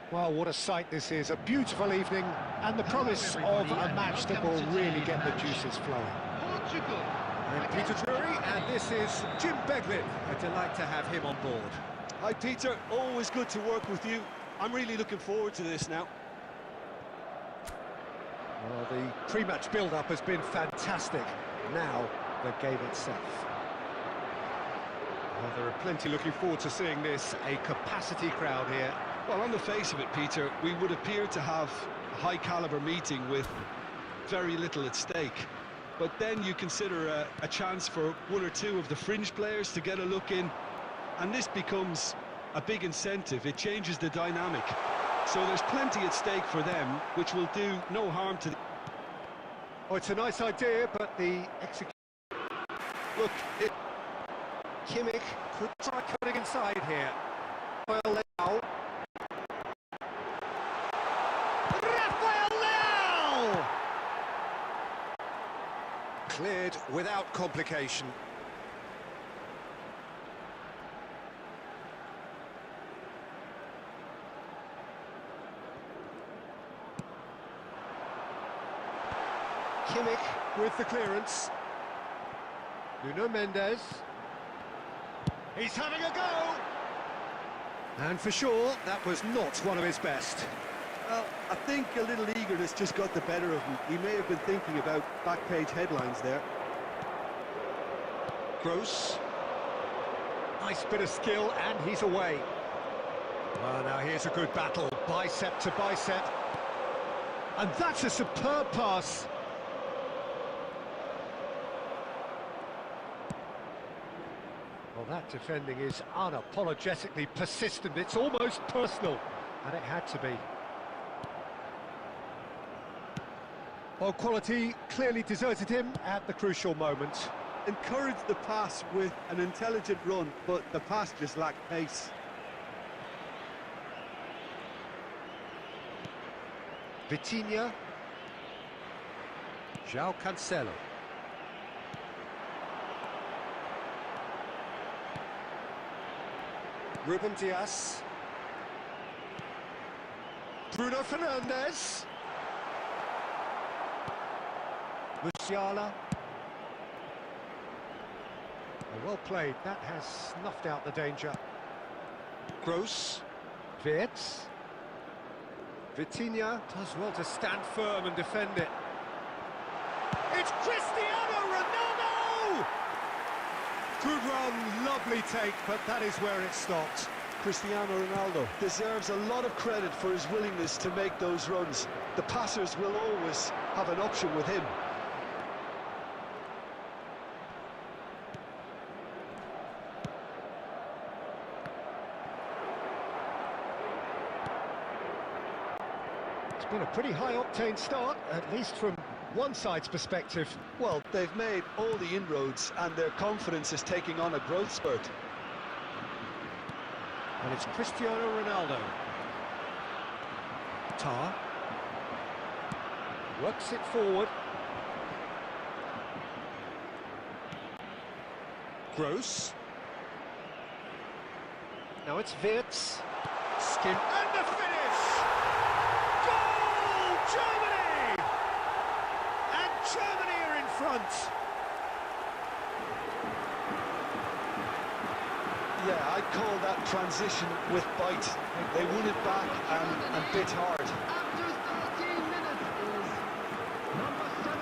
Well, what a sight this is. A beautiful evening and the promise of a match that will really get the juices flowing. Portugal. I'm Peter Drury, and this is Jim Beglin. A delight to have him on board. Hi Peter, always good to work with you. I'm really looking forward to this now. Well, the pre-match build-up has been fantastic. Now, the game itself. Well, there are plenty looking forward to seeing this. A capacity crowd here. Well, on the face of it, Peter, we would appear to have a high-caliber meeting with very little at stake. But then you consider a chance for one or two of the fringe players to get a look in, and this becomes a big incentive. It changes the dynamic. So there's plenty at stake for them, which will do no harm to them. Oh, it's a nice idea, but the execution... Look, Kimmich could try cutting inside here. Well, now... Cleared without complication. Kimmich with the clearance. Nuno Mendes. He's having a go! And for sure, that was not one of his best. Well, I think a little eagerness just got the better of him. He may have been thinking about back-page headlines there. Gross. Nice bit of skill, and he's away. Well, now here's a good battle, bicep to bicep. And that's a superb pass. Well, that defending is unapologetically persistent. It's almost personal, and it had to be. Well, quality clearly deserted him at the crucial moment. Encouraged the pass with an intelligent run, but the pass just lacked pace. Vitinha. João Cancelo. Ruben Dias. Bruno Fernandes. Musiala. Well played, that has snuffed out the danger. Gross. Wirtz. Vitinha does well to stand firm and defend it. It's Cristiano Ronaldo! Good run, lovely take, but that is where it stopped. Cristiano Ronaldo deserves a lot of credit for his willingness to make those runs. The passers will always have an option with him. It's been a pretty high-octane start, at least from one side's perspective. Well, they've made all the inroads and their confidence is taking on a growth spurt. And it's Cristiano Ronaldo. Tar. Works it forward. Gross. Now it's Wirtz. Skin and the finish! Goal! Germany! And Germany are in front. Yeah, I'd call that transition with bite. They won it back and bit hard. After 13 minutes is number 7,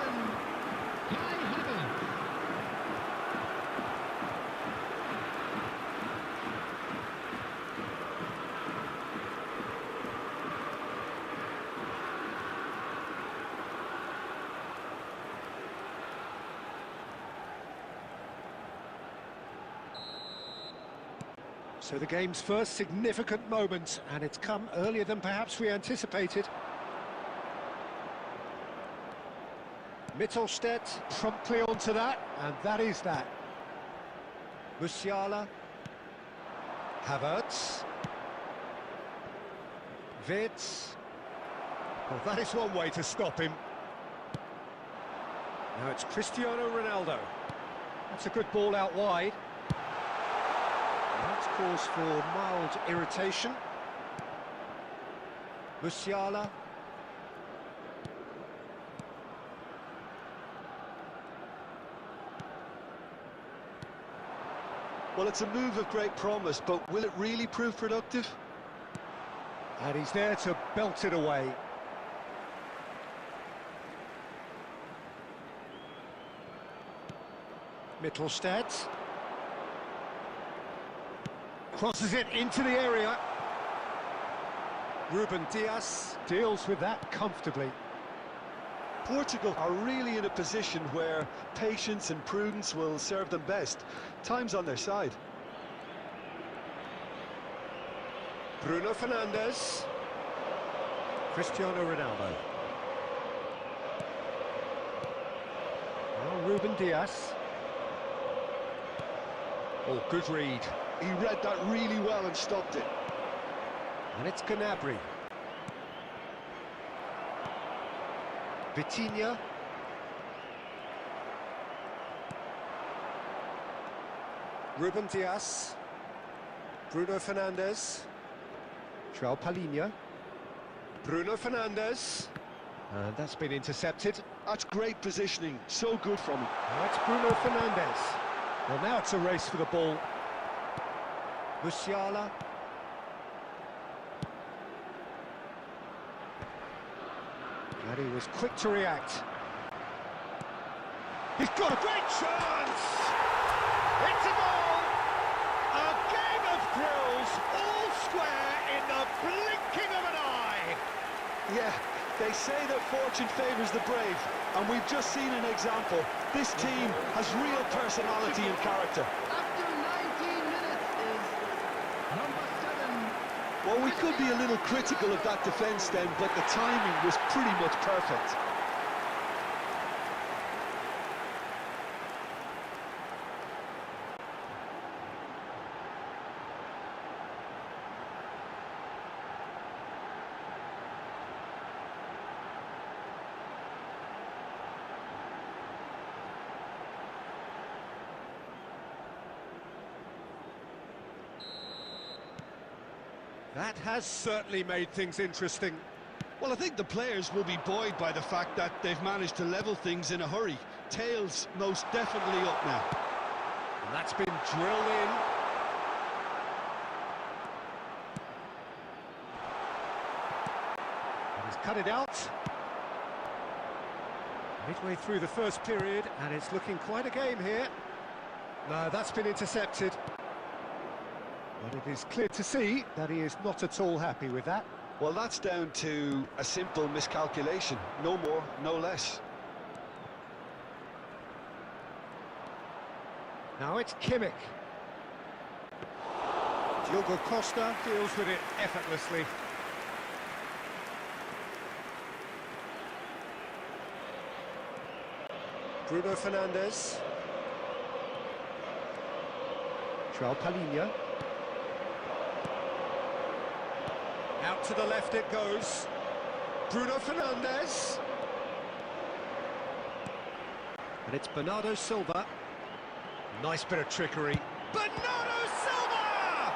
Kai Havertz. So the game's first significant moment, and it's come earlier than perhaps we anticipated. Mittelstädt promptly onto that, and that is that. Musiala. Havertz. Wirtz. Well, that is one way to stop him. Now it's Cristiano Ronaldo. That's a good ball out wide. That's cause for mild irritation. Musiala. Well, it's a move of great promise, but will it really prove productive? And he's there to belt it away. Mittelstadt. Crosses it into the area. Ruben Dias deals with that comfortably. Portugal are really in a position where patience and prudence will serve them best. Time's on their side. Bruno Fernandes. Cristiano Ronaldo. Now Ruben Dias. Oh, good read. He read that really well and stopped it. And it's Gnabry. Vitinha. Ruben Dias. Bruno Fernandes. João Palhinha. Bruno Fernandes. And that's been intercepted. That's great positioning. So good from him. Now it's Bruno Fernandes. Well, now it's a race for the ball. Musiala. And he was quick to react. He's got a great chance! It's a goal! A game of thrills, all square in the blinking of an eye! Yeah, they say that fortune favours the brave, and we've just seen an example. This team has real personality and character. After 19 minutes is number 7. Well, we could be a little critical of that defence then, but the timing was pretty much perfect. That has certainly made things interesting. Well, I think the players will be buoyed by the fact that they've managed to level things in a hurry. Tails most definitely up now. And that's been drilled in. And he's cut it out. Midway through the first period, and it's looking quite a game here. No, that's been intercepted. But it is clear to see that he is not at all happy with that. Well, that's down to a simple miscalculation. No more, no less. Now it's Kimmich. Diogo Costa deals with it effortlessly. Bruno Fernandes. João Palhinha. Out to the left it goes. Bruno Fernandes. And it's Bernardo Silva. Nice bit of trickery. Bernardo Silva!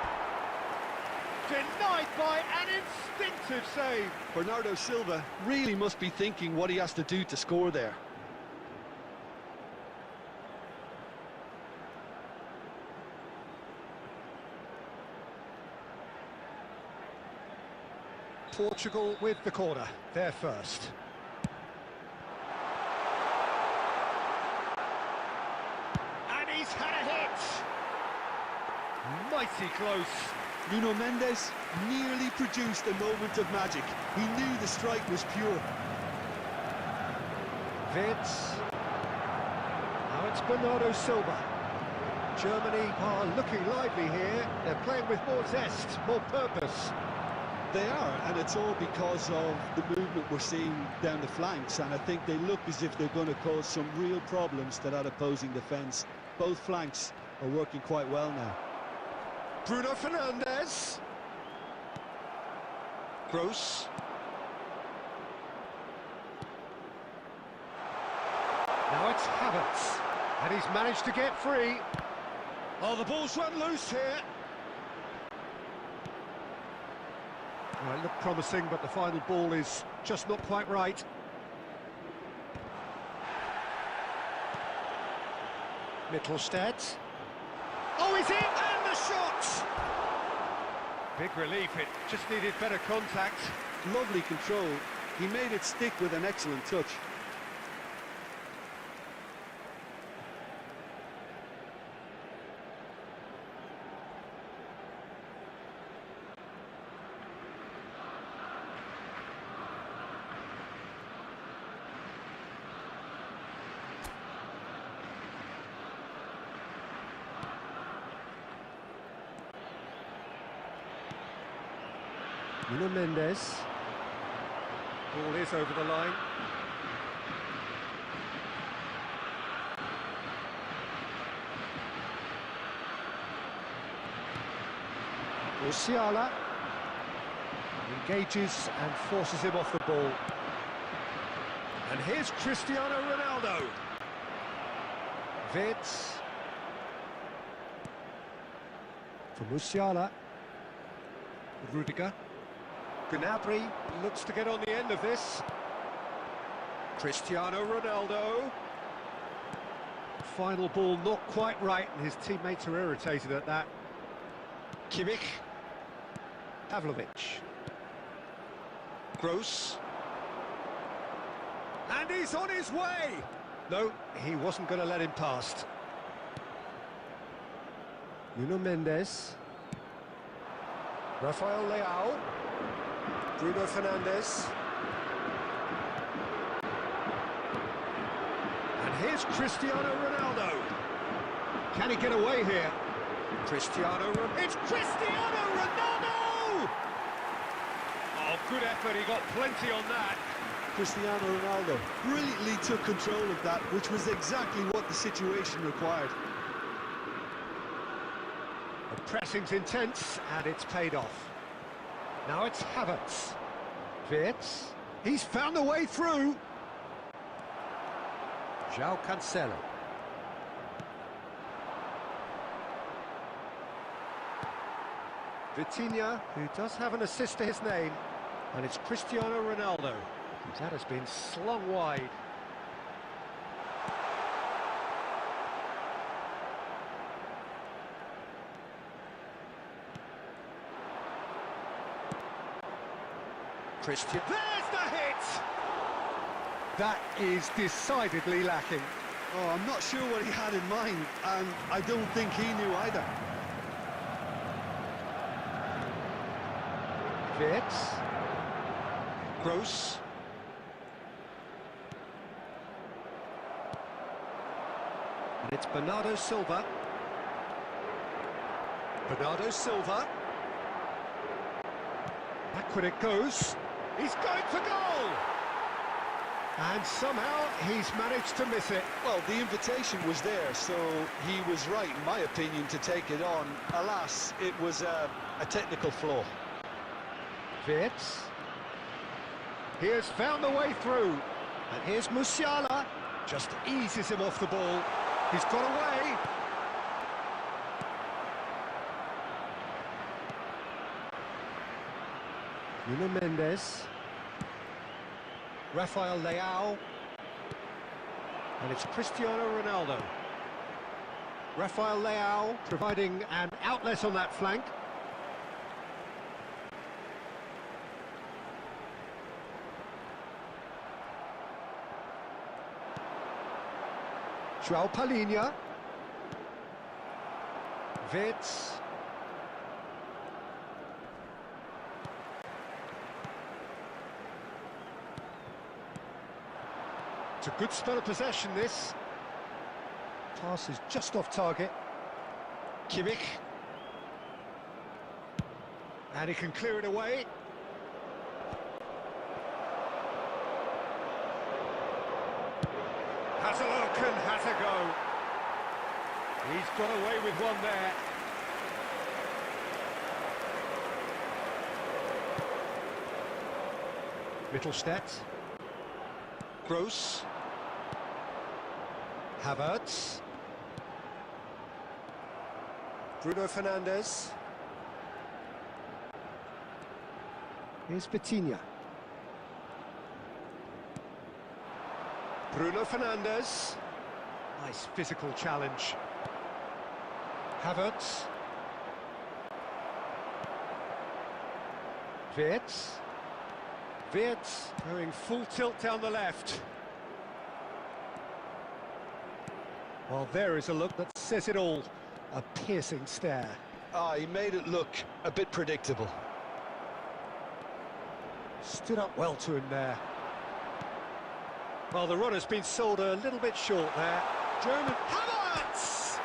Denied by an instinctive save. Bernardo Silva really must be thinking what he has to do to score there. Portugal with the corner, they're first. And he's had a hit! Mighty close. Nuno Mendes nearly produced a moment of magic. He knew the strike was pure. Vince. Now it's Bernardo Silva. Germany are looking lively here. They're playing with more zest, more purpose. They are, and it's all because of the movement we're seeing down the flanks, and I think they look as if they're going to cause some real problems to that opposing defence. Both flanks are working quite well now. Bruno Fernandes. Gross. Now it's Havertz, and he's managed to get free. Oh, the ball's run loose here. Well, it looked promising, but the final ball is just not quite right. Mittelstadt. Oh, he's in! And the shot! Big relief, it just needed better contact. Lovely control. He made it stick with an excellent touch. Nuno Mendes. Ball is over the line. Musiala engages and forces him off the ball. And here's Cristiano Ronaldo. Wirtz. For Musiala. Rudiger. Gnabry looks to get on the end of this. Cristiano Ronaldo. Final ball not quite right, and his teammates are irritated at that. Kimmich. Pavlovic. Gross. And he's on his way! No, he wasn't going to let him past. Nuno Mendes. Rafael Leao. Bruno Fernandes. And here's Cristiano Ronaldo. Can he get away here? It's Cristiano Ronaldo! Oh, good effort, he got plenty on that. Cristiano Ronaldo brilliantly took control of that, which was exactly what the situation required. The pressing's intense, and it's paid off. Now it's Havertz. Wirtz. He's found a way through. João Cancelo. Vitinha, who does have an assist to his name, and it's Cristiano Ronaldo. That has been slung wide. Christian. There's the hit! That is decidedly lacking. Oh, I'm not sure what he had in mind, and I don't think he knew either. Wirtz. Gross. And it's Bernardo Silva. Bernardo Silva. Backward it goes. He's going for goal! And somehow he's managed to miss it. Well, the invitation was there, so he was right, in my opinion, to take it on. Alas, it was a technical flaw. Wirtz. He has found a way through. And here's Musiala. Just eases him off the ball. He's got away. Nuno Mendes. Rafael Leao. And it's Cristiano Ronaldo. Rafael Leao providing an outlet on that flank. João Palhinha. Wirtz. It's a good spell of possession, this. Pass is just off target. Kimmich. And he can clear it away. Has a look and has a go. He's got away with one there. Mittelstadt. Gross. Havertz. Bruno Fernandes. Here's Vitinha. Bruno Fernandes. Nice physical challenge. Havertz. Wirtz. Wirtz going full tilt down the left. Well, there is a look that says it all. A piercing stare. Ah, he made it look a bit predictable. Stood up well to him there. Well, the run has been sold a little bit short there. German Havertz!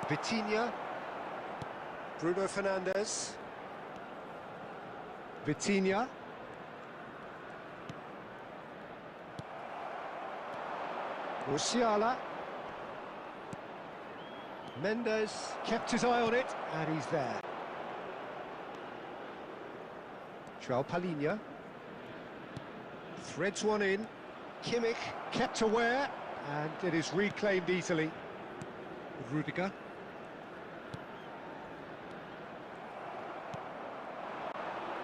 Vitinha. Bruno Fernandes. Vitinha. Musiala. Mendes kept his eye on it, and he's there. João Palhinha. Threads one in. Kimmich kept aware, and it is reclaimed easily. Rudiger.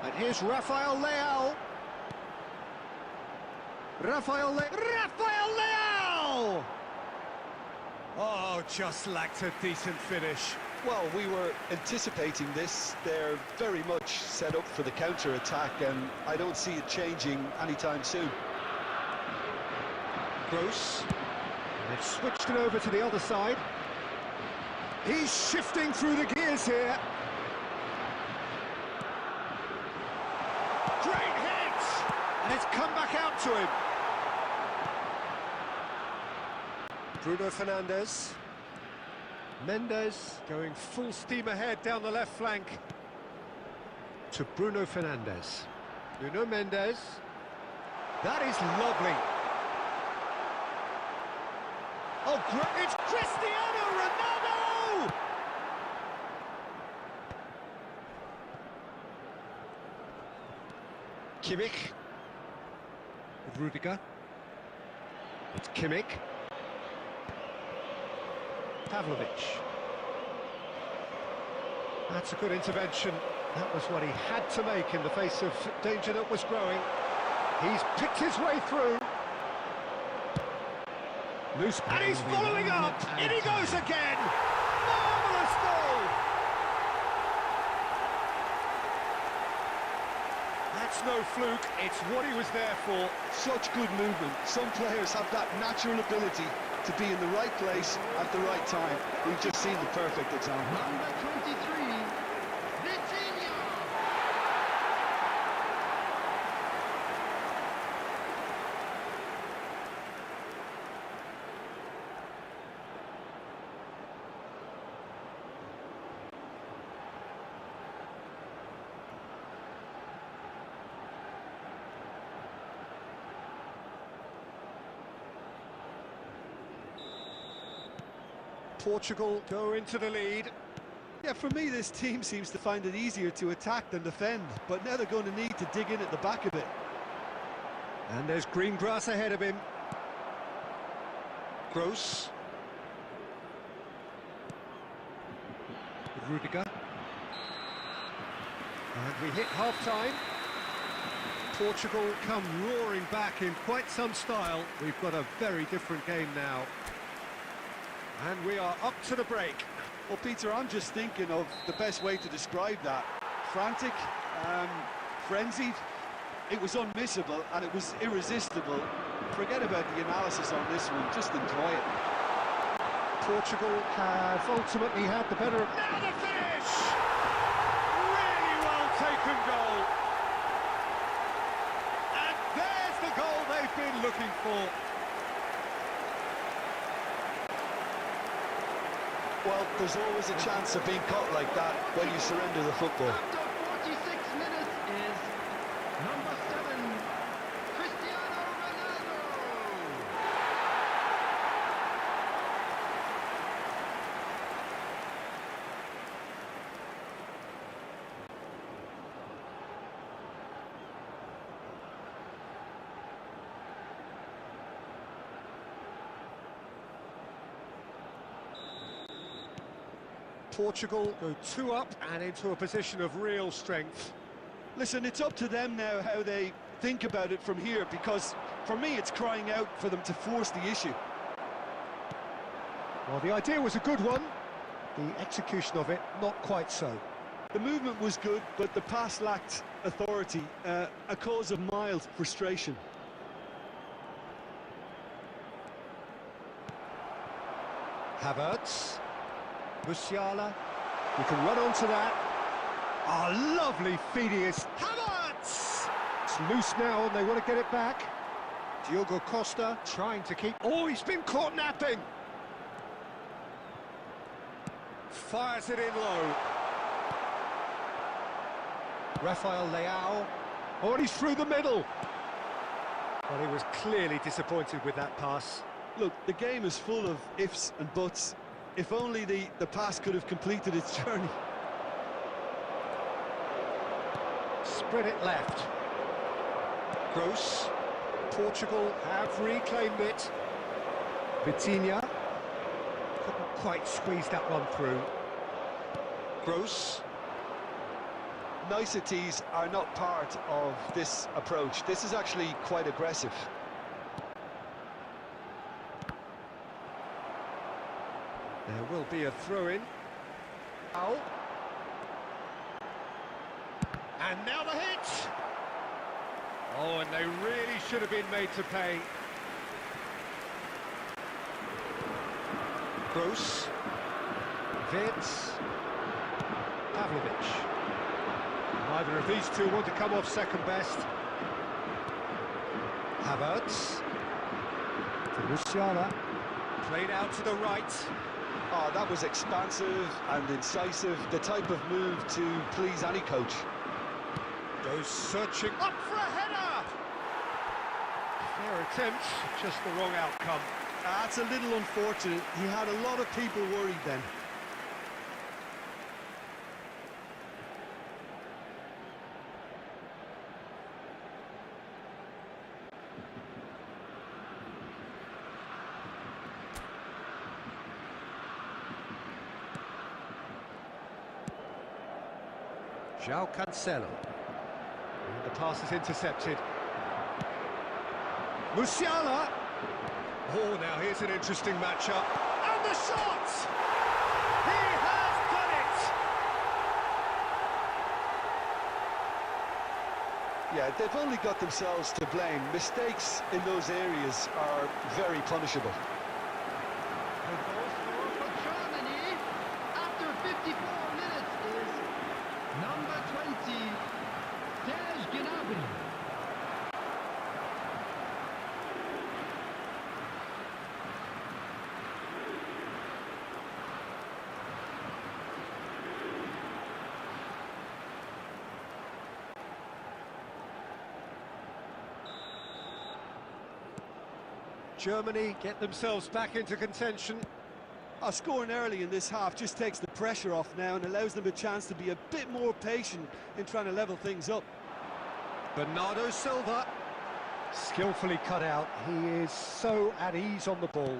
And here's Rafael Leao. Rafael Leao! Oh, just lacked a decent finish. Well, we were anticipating this. They're very much set up for the counter-attack, and I don't see it changing anytime soon. Gross. They've switched it over to the other side. He's shifting through the gears here. Great hit! And it's come back out to him. Bruno Fernandes. Mendes going full steam ahead down the left flank. To Bruno Fernandes. Bruno Mendes. That is lovely. Oh, great! It's Cristiano Ronaldo! Kimmich. Rudiger. It's Kimmich. Pavlovic. That's a good intervention. That was what he had to make in the face of danger that was growing. He's picked his way through. Loose, and he's following up. In he goes again. Marvellous goal. That's no fluke. It's what he was there for. Such good movement. Some players have that natural ability to be in the right place at the right time. We've just seen the perfect example. Number 23, Vitinha. Portugal go into the lead. Yeah, for me, this team seems to find it easier to attack than defend, but now they're going to need to dig in at the back of it. And there's green grass ahead of him. Gross. Rudiger. And we hit half-time. Portugal come roaring back in quite some style. We've got a very different game now. And we are up to the break. Well, Peter, I'm just thinking of the best way to describe that. Frantic, frenzied. It was unmissable and it was irresistible. Forget about the analysis on this one, just enjoy it. Portugal have ultimately had the better of... Now the finish! Really well taken goal. And there's the goal they've been looking for. Well, there's always a chance of being caught like that when you surrender the football. After 46 minutes is number 7, Cristiano Ronaldo. Portugal go 2 up and into a position of real strength. Listen, it's up to them now how they think about it from here, because for me it's crying out for them to force the issue. Well, the idea was a good one, the execution of it not quite so. The movement was good, but the pass lacked authority, a cause of mild frustration. Havertz, Musiala, we can run onto that. Ah, lovely feeding is Havertz! It's loose now and they want to get it back. Diogo Costa trying to keep... Oh, he's been caught napping! Fires it in low. Rafael Leao. Oh, and he's through the middle. Well, he was clearly disappointed with that pass. Look, the game is full of ifs and buts. If only the pass could have completed its journey. Spread it left. Gross. Portugal have reclaimed it. Vitinha. Couldn't quite squeeze that one through. Gross. Niceties are not part of this approach. This is actually quite aggressive. There will be a throw-in. Oh. And now the hit! Oh, and they really should have been made to pay. Gross. Vitz. Pavlovic. Neither of these two want to come off second best. Havertz. To Musiala. Played out to the right. Oh, that was expansive and incisive, the type of move to please any coach. Goes searching up for a header! Fair attempt, just the wrong outcome. That's a little unfortunate. He had a lot of people worried then. João Cancelo. And the pass is intercepted. Musiala! Oh, now here's an interesting matchup. And the shot! He has done it! Yeah, they've only got themselves to blame. Mistakes in those areas are very punishable. The goal scorer for Germany after 54 minutes is number 20, Serge Gnabry. Germany get themselves back into contention. Scoring early in this half just takes the pressure off now and allows them a chance to be a bit more patient in trying to level things up. Bernardo Silva, skillfully cut out. He is so at ease on the ball.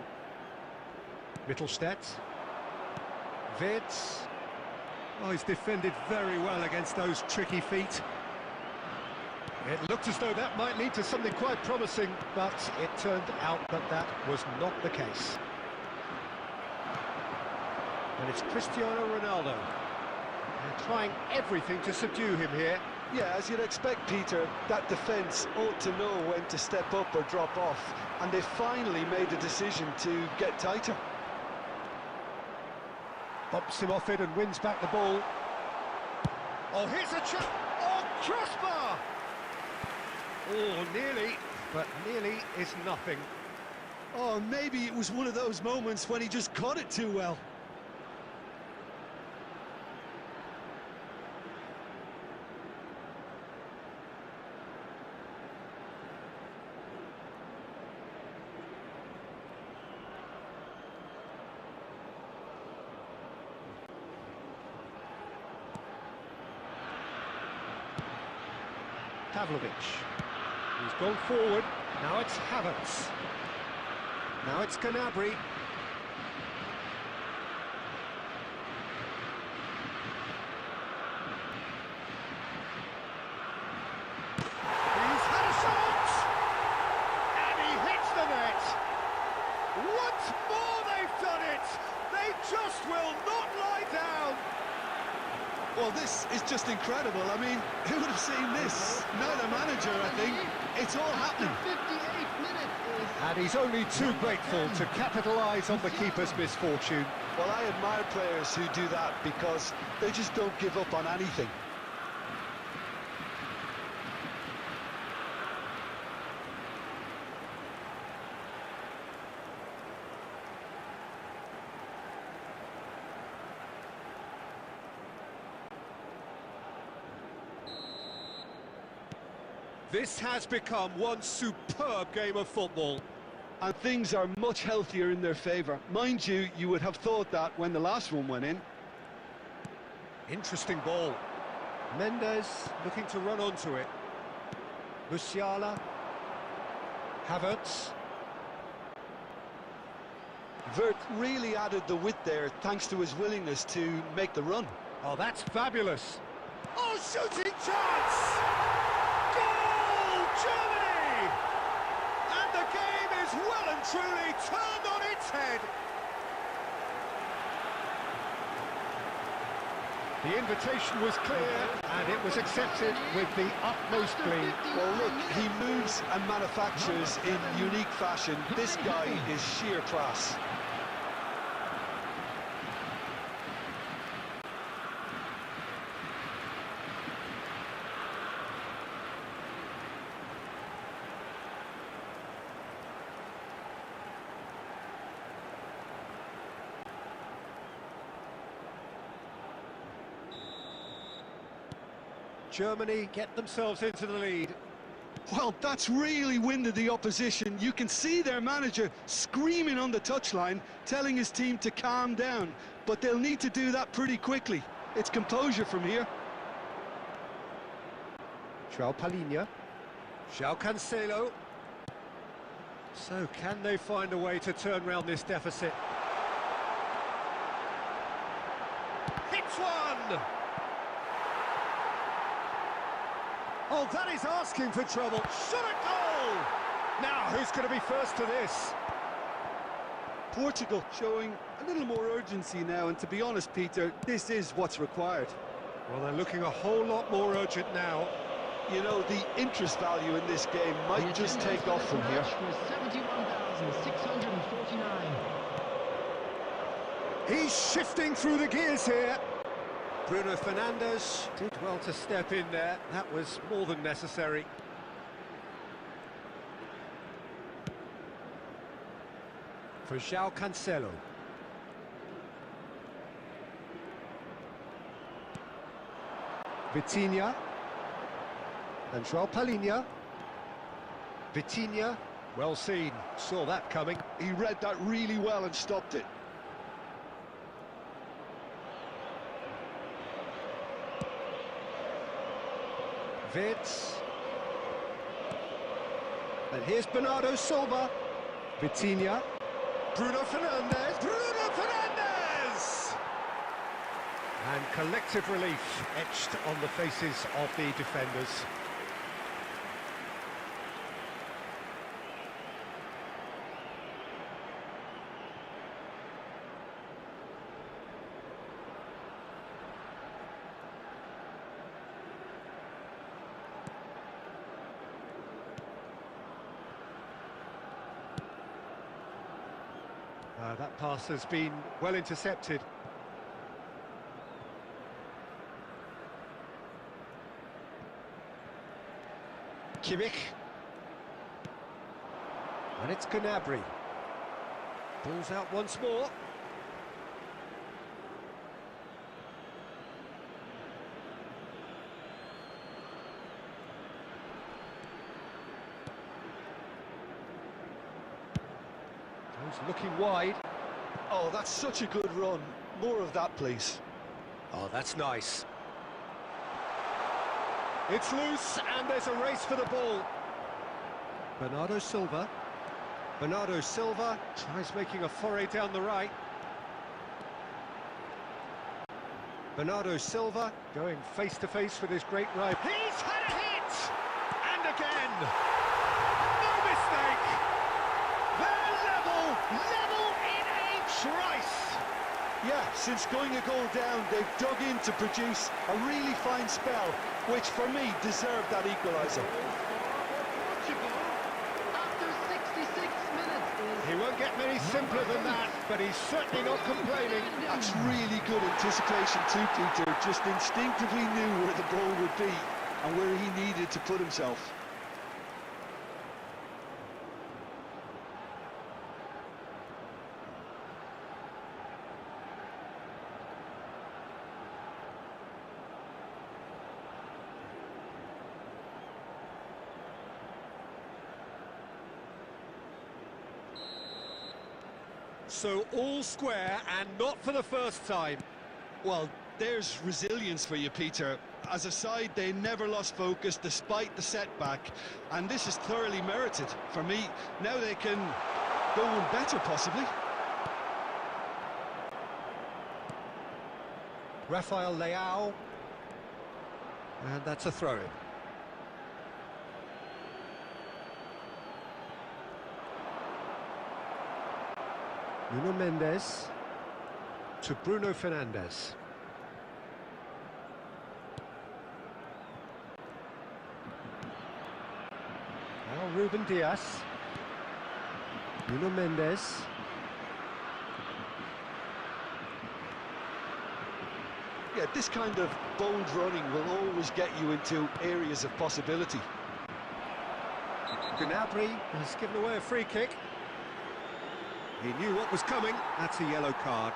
Mittelstadt. Vitz. Oh, he's defended very well against those tricky feet. It looked as though that might lead to something quite promising, but it turned out that that was not the case. And it's Cristiano Ronaldo. They're trying everything to subdue him here. Yeah, as you'd expect, Peter, that defence ought to know when to step up or drop off, and they finally made the decision to get tighter. Bumps him off it and wins back the ball. Oh, here's a chance! Oh, crossbar! Oh, nearly, but nearly is nothing. Oh, maybe it was one of those moments when he just caught it too well. Pavlovic. He's gone forward. Now it's Havertz. Now it's Gnabry. just incredible. I mean, who would have seen this? Neither manager, I think. It's all happening. 58 minutes is... And he's only too grateful to capitalise on the keeper's misfortune. Well, I admire players who do that because they just don't give up on anything. This has become one superb game of football. And things are much healthier in their favour. Mind you, you would have thought that when the last one went in. Interesting ball. Mendes looking to run onto it. Musiala. Havertz. Vert really added the width there thanks to his willingness to make the run. Oh, that's fabulous. Oh, shooting chance! Goal, Germany! And the game is well and truly turned on its head. The invitation was clear, and it was accepted with the utmost glee. Well, look, he moves and manufactures in unique fashion. This guy is sheer class. Germany get themselves into the lead. Well, that's really winded the opposition. You can see their manager screaming on the touchline, telling his team to calm down. But they'll need to do that pretty quickly. It's composure from here. João Palhinha. João Cancelo. So, can they find a way to turn round this deficit? Hits one! Oh, that is asking for trouble. Shot a goal! Now, who's going to be first to this? Portugal showing a little more urgency now, and to be honest, Peter, this is what's required. Well, they're looking a whole lot more urgent now. You know, the interest value in this game might just take off from here. 71,649. He's shifting through the gears here. Bruno Fernandes did well to step in there. That was more than necessary. For João Cancelo. Vitinha. And João Palhinha. Vitinha, well seen, saw that coming. He read that really well and stopped it. Vitz. And here's Bernardo Silva. Vitinha. Bruno Fernandes. Bruno Fernandes! And collective relief etched on the faces of the defenders. That pass has been well intercepted. Kimmich. And it's Gnabry. Ball's out once more. He's looking wide. Oh, that's such a good run. More of that, please. Oh, that's nice. It's loose, and there's a race for the ball. Bernardo Silva. Bernardo Silva tries making a foray down the right. Bernardo Silva going face-to-face with his great rival. He's had a hit! And again! No mistake! They're level in a trice! Yeah, since going a goal down, they've dug in to produce a really fine spell, which for me deserved that equaliser. Portugal, after 66 minutes, is... He won't get many simpler than that, but he's certainly not complaining. That's really good anticipation too, Peter. Just instinctively knew where the ball would be and where he needed to put himself. So all square, and not for the first time. Well, there's resilience for you, Peter. As a side, they never lost focus despite the setback, and this is thoroughly merited. For me, now they can go one better, possibly. Rafael Leao. And that's a throw-in. Nuno Mendes to Bruno Fernandes. Now Ruben Diaz. Nuno Mendes. Yeah, this kind of bold running will always get you into areas of possibility. Gnabry has given away a free kick. He knew what was coming. That's a yellow card.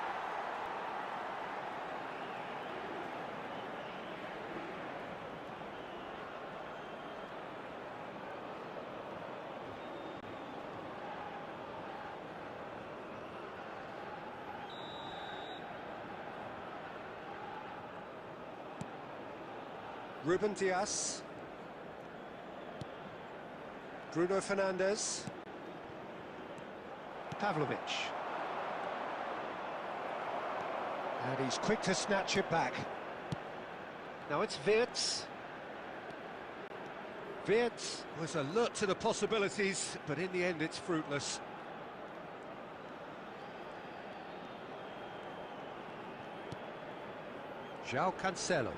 Ruben Diaz. Bruno Fernandes. Pavlovic. And he's quick to snatch it back. Now it's Wirtz. Wirtz was alert to the possibilities, but in the end it's fruitless. João Cancelo.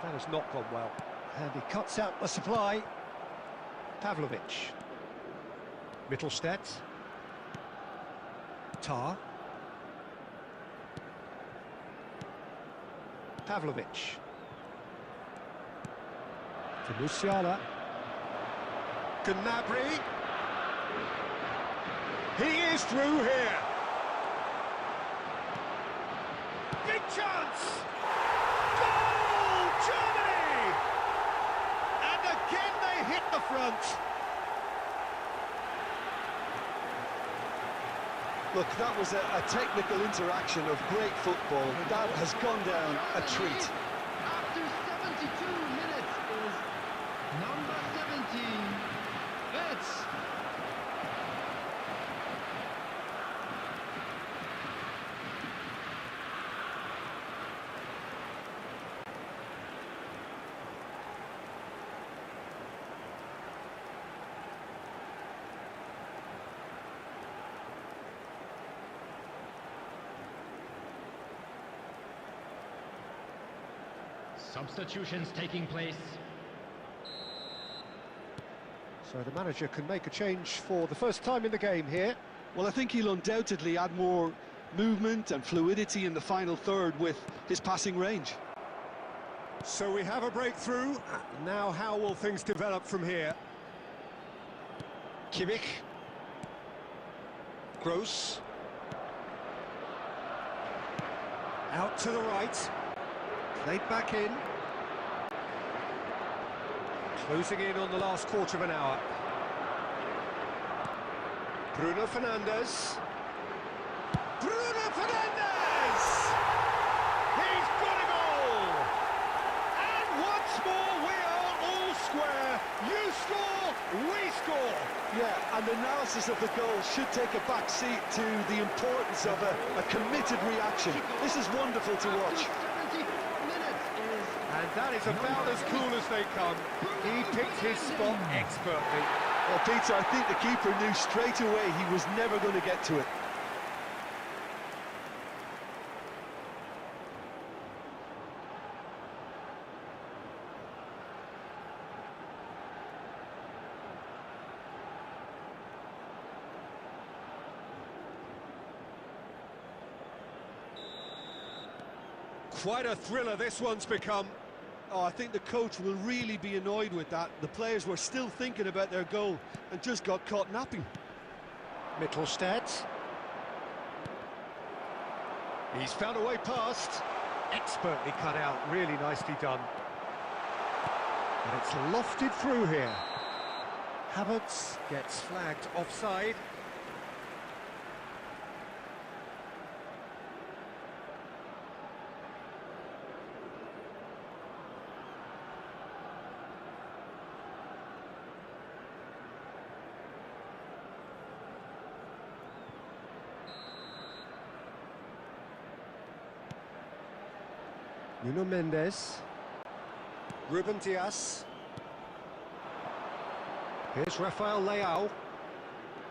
That has not gone well. And he cuts out the supply. Pavlovic. Mittelstadt. Tar. Pavlovic. To Musiala. Gnabry. He is through here. Big chance! Goal! Germany! And again they hit the front. Look, that was a technical interaction of great football. That has gone down a treat. After 72 minutes is number 17, Wirtz. Substitutions taking place. So the manager can make a change for the first time in the game here. Well, I think he'll undoubtedly add more movement and fluidity in the final third with his passing range. So we have a breakthrough. Now how will things develop from here? Kimmich. Gross. Out to the right. Played back in. Closing in on the last quarter of an hour. Bruno Fernandes. Bruno Fernandes! He's got a goal! And once more we are all square. You score, we score. Yeah, and analysis of the goal should take a back seat to the importance of a committed reaction. This is wonderful to watch. And that is about as cool as they come. He picked his spot expertly. Well, Peter, I think the keeper knew straight away he was never going to get to it. Quite a thriller this one's become. Oh, I think the coach will really be annoyed with that. The players were still thinking about their goal and just got caught napping. Mittelstadt. He's found a way past. Expertly cut out, really nicely done. And it's lofted through here. Havertz gets flagged offside. Nuno Mendes. Ruben Dias. Here's Rafael Leao.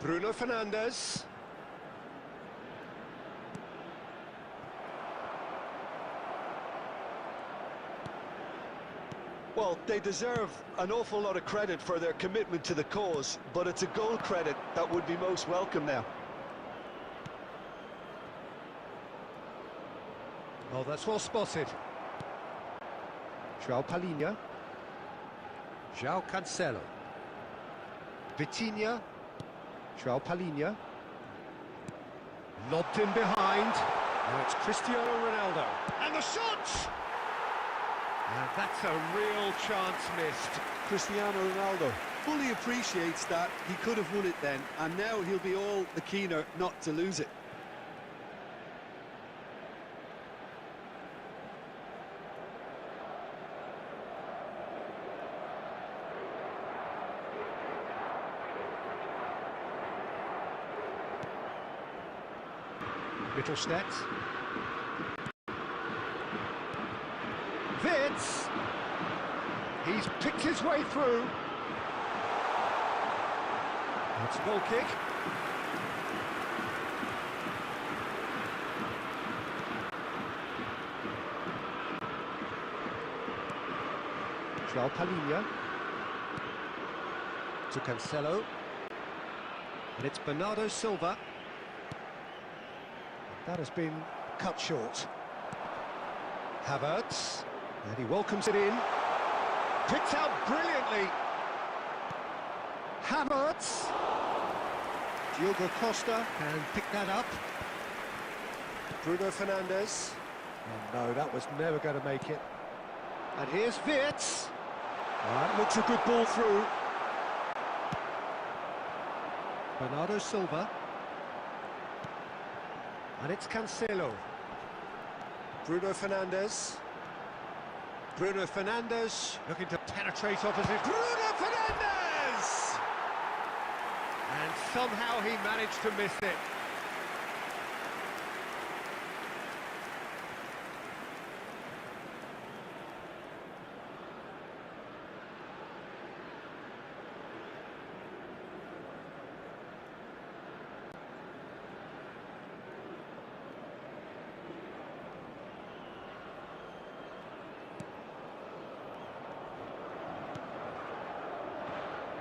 Bruno Fernandes. Well, they deserve an awful lot of credit for their commitment to the cause, but it's a goal credit that would be most welcome now. Oh, that's well spotted. João Palhinha. João Cancelo. Vitinha. João Palhinha. Lobbed in behind. Now it's Cristiano Ronaldo. And the shot! And that's a real chance missed. Cristiano Ronaldo fully appreciates that he could have won it then, and now he'll be all the keener not to lose it. Mittelstadt. Wirtz. He's picked his way through. It's a goal kick. João Palhinha. To Cancelo. And it's Bernardo Silva. That has been cut short. Havertz, and he welcomes it in. Picked out brilliantly. Havertz. Diogo Costa can pick that up. Bruno Fernandes. Oh no, that was never going to make it. And here's Wirtz. That looks a good ball through. Bernardo Silva. And it's Cancelo. Bruno Fernandes. Bruno Fernandes looking to penetrate opposite. Bruno Fernandes! And somehow he managed to miss it.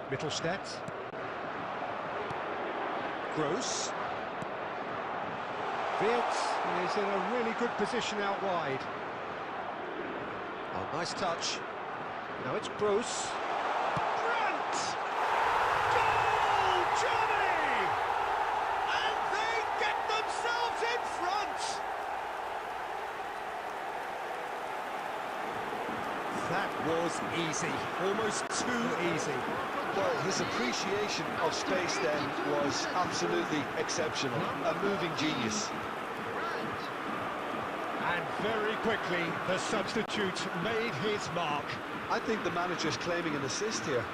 Mittelstadt. Gross. Wirtz is in a really good position out wide. Oh, nice touch. Now it's Gross. Grant! Goal, Germany! And they get themselves in front! That was easy, almost too easy. Well, his appreciation of space then was absolutely exceptional. A moving genius. And very quickly, the substitute made his mark. I think the manager's claiming an assist here.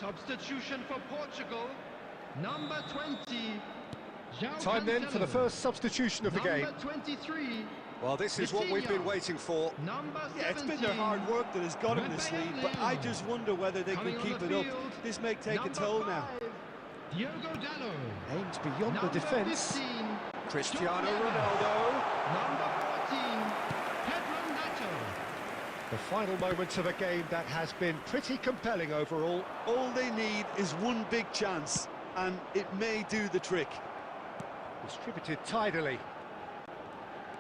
Substitution for Portugal. Number 20. João Time then for the Cancelo. first substitution of the game. Number 23. Well, this is what we've been waiting for. Number 17. Yeah, it's been their hard work that has got them this lead, but I just wonder whether they Coming can on keep the it up. field, This may take a number toll now. 5, Diogo Dalot. Aimed beyond the Number defence. 15, Cristiano Julian. Ronaldo. Number 14, Pedro Neto. The final moments of a game that has been pretty compelling overall. All they need is one big chance, and it may do the trick. Distributed tidily.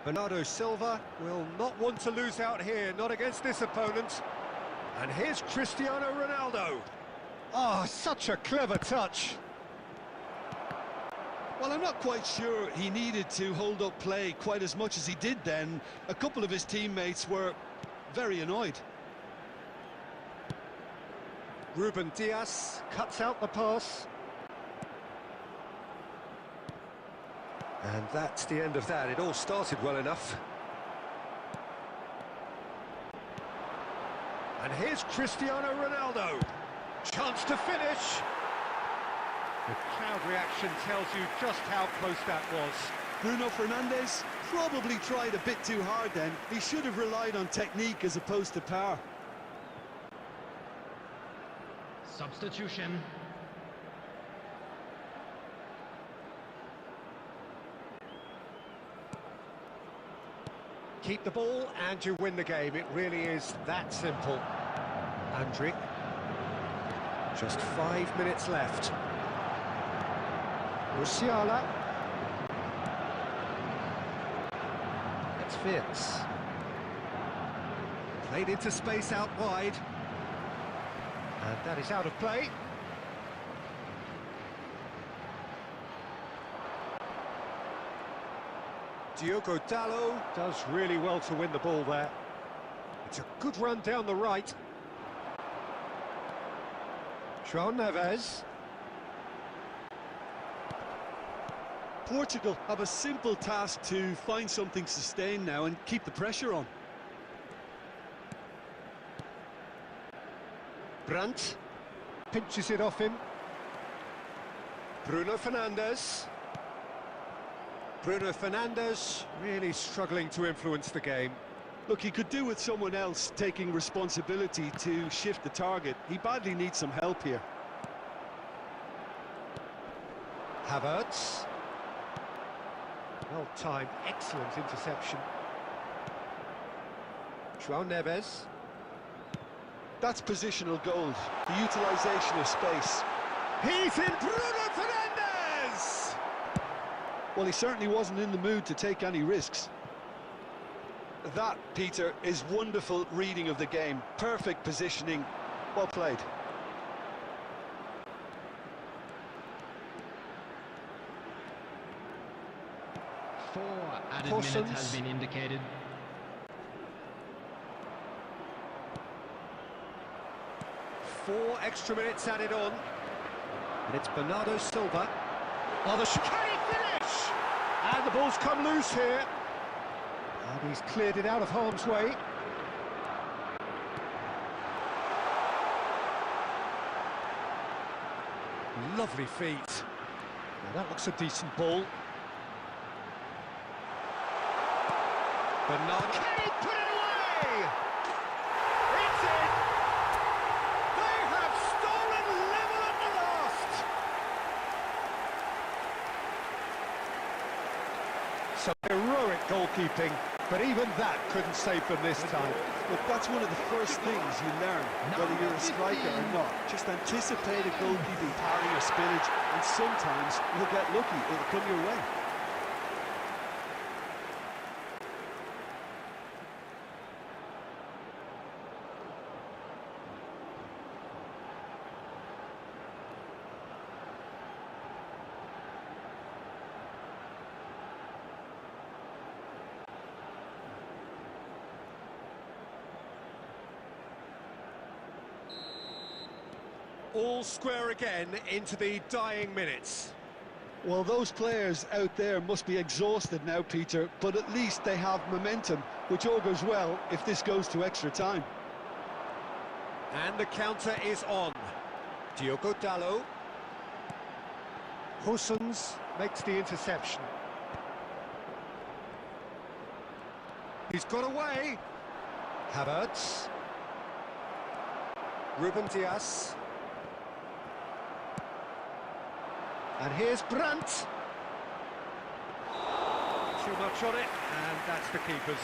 Bernardo Silva will not want to lose out here, not against this opponent. And here's Cristiano Ronaldo. Ah, such a clever touch. Well, I'm not quite sure he needed to hold up play quite as much as he did then. A couple of his teammates were very annoyed. Ruben Dias cuts out the pass. And that's the end of that. It all started well enough. And here's Cristiano Ronaldo. Chance to finish. The crowd reaction tells you just how close that was. Bruno Fernandes probably tried a bit too hard then. He should have relied on technique as opposed to power. Substitution. Keep the ball and you win the game. It really is that simple. Andrić. Just 5 minutes left. Musiala. It's Fitz. Played into space out wide. And that is out of play. Diogo Dalot does really well to win the ball there. It's a good run down the right. João Neves. Portugal have a simple task to find something sustained now and keep the pressure on. Brandt pinches it off him. Bruno Fernandes. Bruno Fernandes really struggling to influence the game. Look, he could do with someone else taking responsibility to shift the target. He badly needs some help here. Havertz. Well timed, excellent interception. João Neves. That's positional gold, the utilisation of space. He's in. Bruno Fernandes! Well, he certainly wasn't in the mood to take any risks. That, Peter, is wonderful reading of the game. Perfect positioning. Well played. Four added Parsons. minutes has been indicated. Four extra minutes added on. And it's Bernardo Silva. Oh, can he finish? And the ball's come loose here. And he's cleared it out of harm's way. Lovely feet. Now that looks a decent ball. Bernardo. Can he put it away? It's in! They have stolen level at the last! Some heroic goalkeeping, but even that couldn't save them this time. But that's one of the first things you learn, whether you're a striker or not. Just anticipate a goalkeeping parry or spillage, and sometimes you'll get lucky, it'll come your way. All square again into the dying minutes. Well, those players out there must be exhausted now, Peter, but at least they have momentum, which augurs well if this goes to extra time. And the counter is on. Diogo Dalot. Hussens makes the interception. He's got away. Havertz. Ruben Dias. And here's Brandt. Too much on it, and that's the keeper's.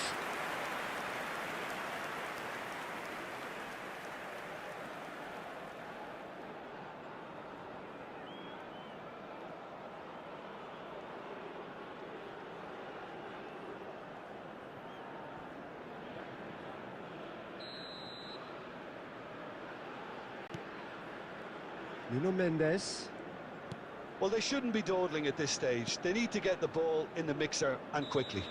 Nuno Mendes. Well, they shouldn't be dawdling at this stage. They need to get the ball in the mixer and quickly.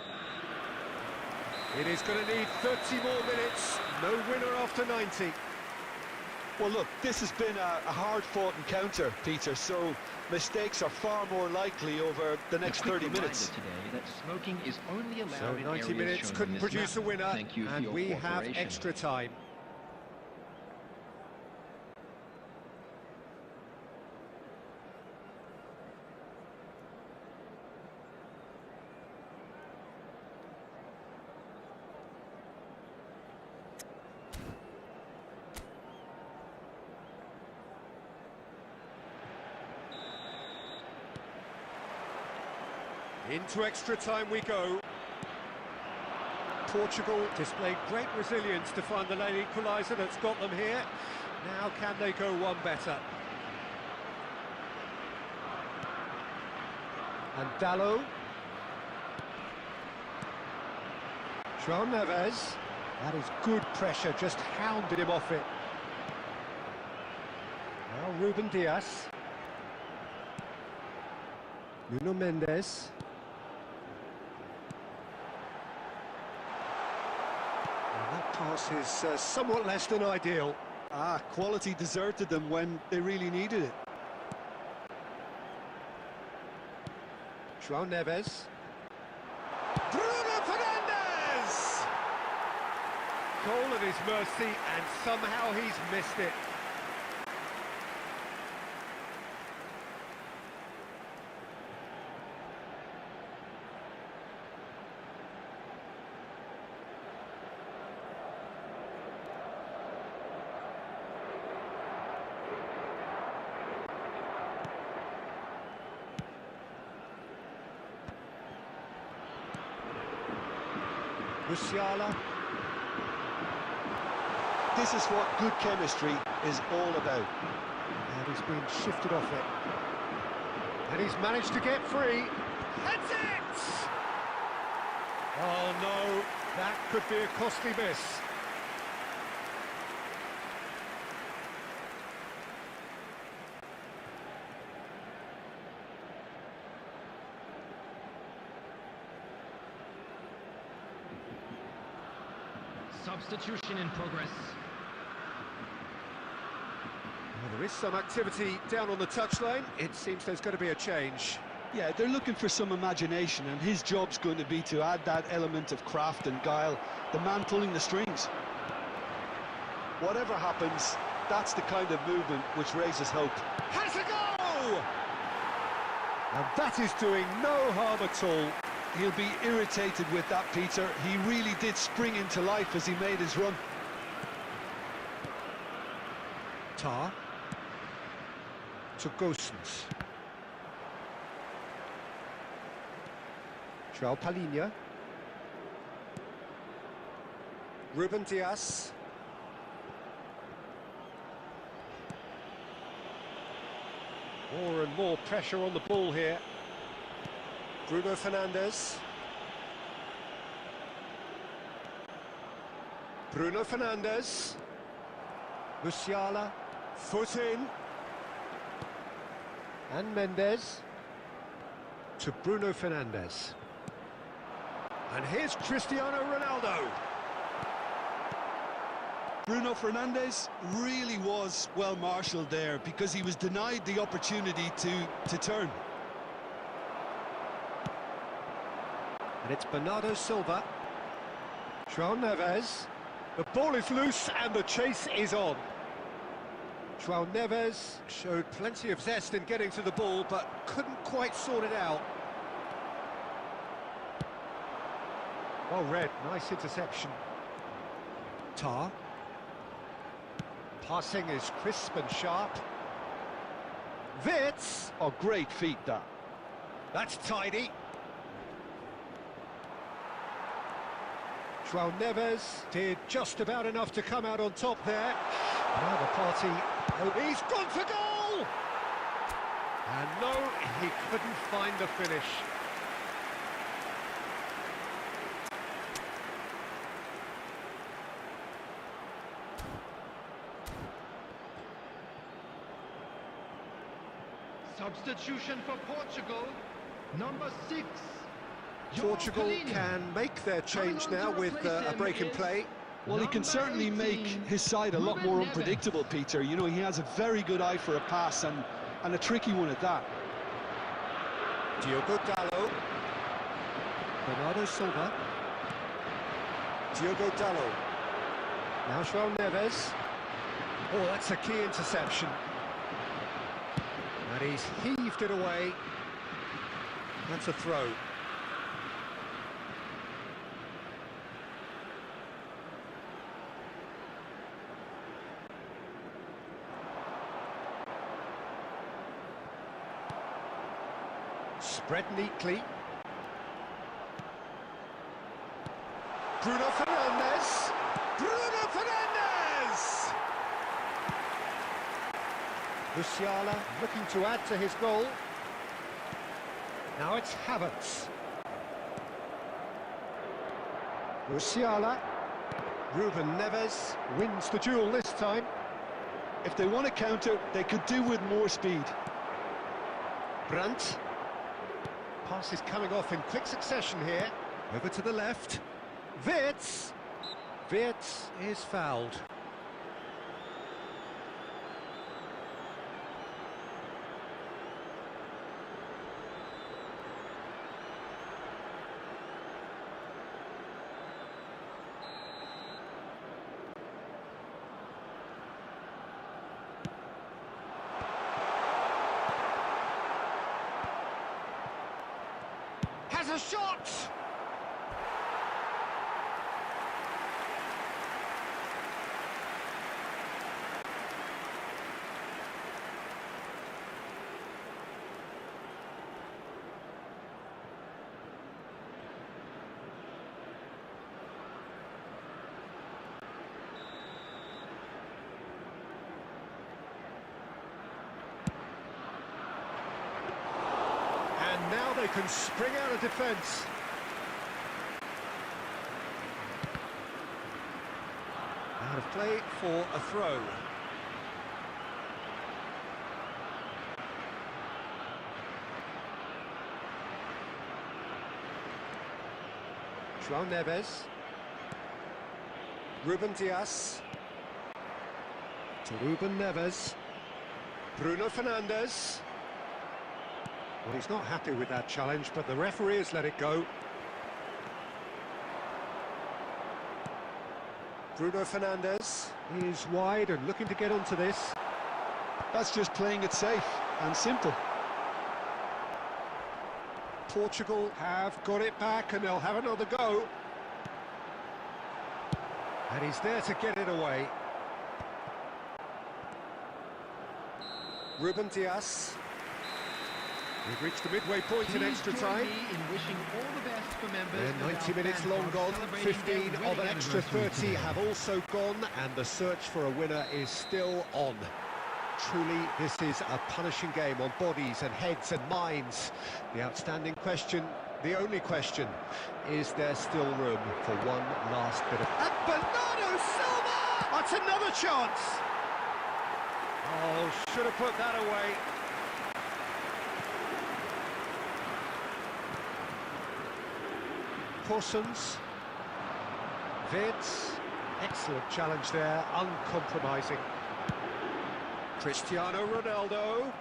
It is going to need 30 more minutes. No winner after 90. Well, look, this has been a hard-fought encounter, Peter, so mistakes are far more likely over the next 30 minutes. Today that smoking is only allowed So in 90 areas minutes shown couldn't in this produce a map. winner, Thank you for and your we have cooperation. extra time. Into extra time we go. Portugal displayed great resilience to find the late equaliser that's got them here. Now can they go one better? And Dalot. João Neves. That is good pressure, just hounded him off it. Now Ruben Dias. Nuno Mendes. That pass is somewhat less than ideal. Quality deserted them when they really needed it. João Neves. Bruno Fernandes! Goal at his mercy, and somehow he's missed it. Musiala. This is what good chemistry is all about. And he's been shifted off it. And he's managed to get free. That's it! Oh no, that could be a costly miss. Substitution in progress. Well, there is some activity down on the touchline. It seems there's going to be a change. Yeah, they're looking for some imagination, and his job's going to be to add that element of craft and guile, the man pulling the strings. Whatever happens, that's the kind of movement which raises hope. Has a go! And that is doing no harm at all. He'll be irritated with that, Peter. He really did spring into life as he made his run. Tar to Gosens. João Palhinha. Ruben Dias. More and more pressure on the ball here. Bruno Fernandes. Bruno Fernandes. Musiala. Foot in. And Mendes. To Bruno Fernandes. And here's Cristiano Ronaldo. Bruno Fernandes really was well marshalled there because he was denied the opportunity to turn. And it's Bernardo Silva. João Neves. The ball is loose and the chase is on. João Neves showed plenty of zest in getting to the ball, but couldn't quite sort it out. Well read, nice interception. Tar. Passing is crisp and sharp. Wits! Oh, great feat, that. That's tidy. João Neves did just about enough to come out on top there. Now the party... Oh, he's gone for goal! And no, he couldn't find the finish. Substitution for Portugal, number 6. Portugal can make their change now with a break in play. Well, he can certainly make his side a lot more unpredictable, Peter. You know, he has a very good eye for a pass and a tricky one at that. Diogo Dalot. Bernardo Silva. Diogo Dalot. Now João Neves. Oh, that's a key interception. And he's heaved it away. That's a throw. Spread neatly. Bruno Fernandes. Bruno Fernandes! Musiala looking to add to his goal. Now it's Havertz. Musiala. Ruben Neves wins the duel this time. If they want to counter, they could do with more speed. Brandt. Pass is coming off in quick succession here. Over to the left. Wits. Wits is fouled. Has a shot! And now they can spring out of defence. Out of play for a throw. João Neves. Ruben Dias. To Ruben Neves. Bruno Fernandes. Well, he's not happy with that challenge, but the referee has let it go. Bruno Fernandes is wide and looking to get onto this. That's just playing it safe and simple. Portugal have got it back and they'll have another go. And he's there to get it away. Ruben Dias. We've reached the midway point in extra time. They're 90 minutes long gone, 15 of an extra 30 have also gone, and the search for a winner is still on. Truly, this is a punishing game on bodies and heads and minds. The outstanding question, the only question, is there still room for one last bit of... And Bernardo Silva! That's another chance! Oh, should have put that away. Porsons. Wits. Excellent challenge there, uncompromising. Cristiano Ronaldo.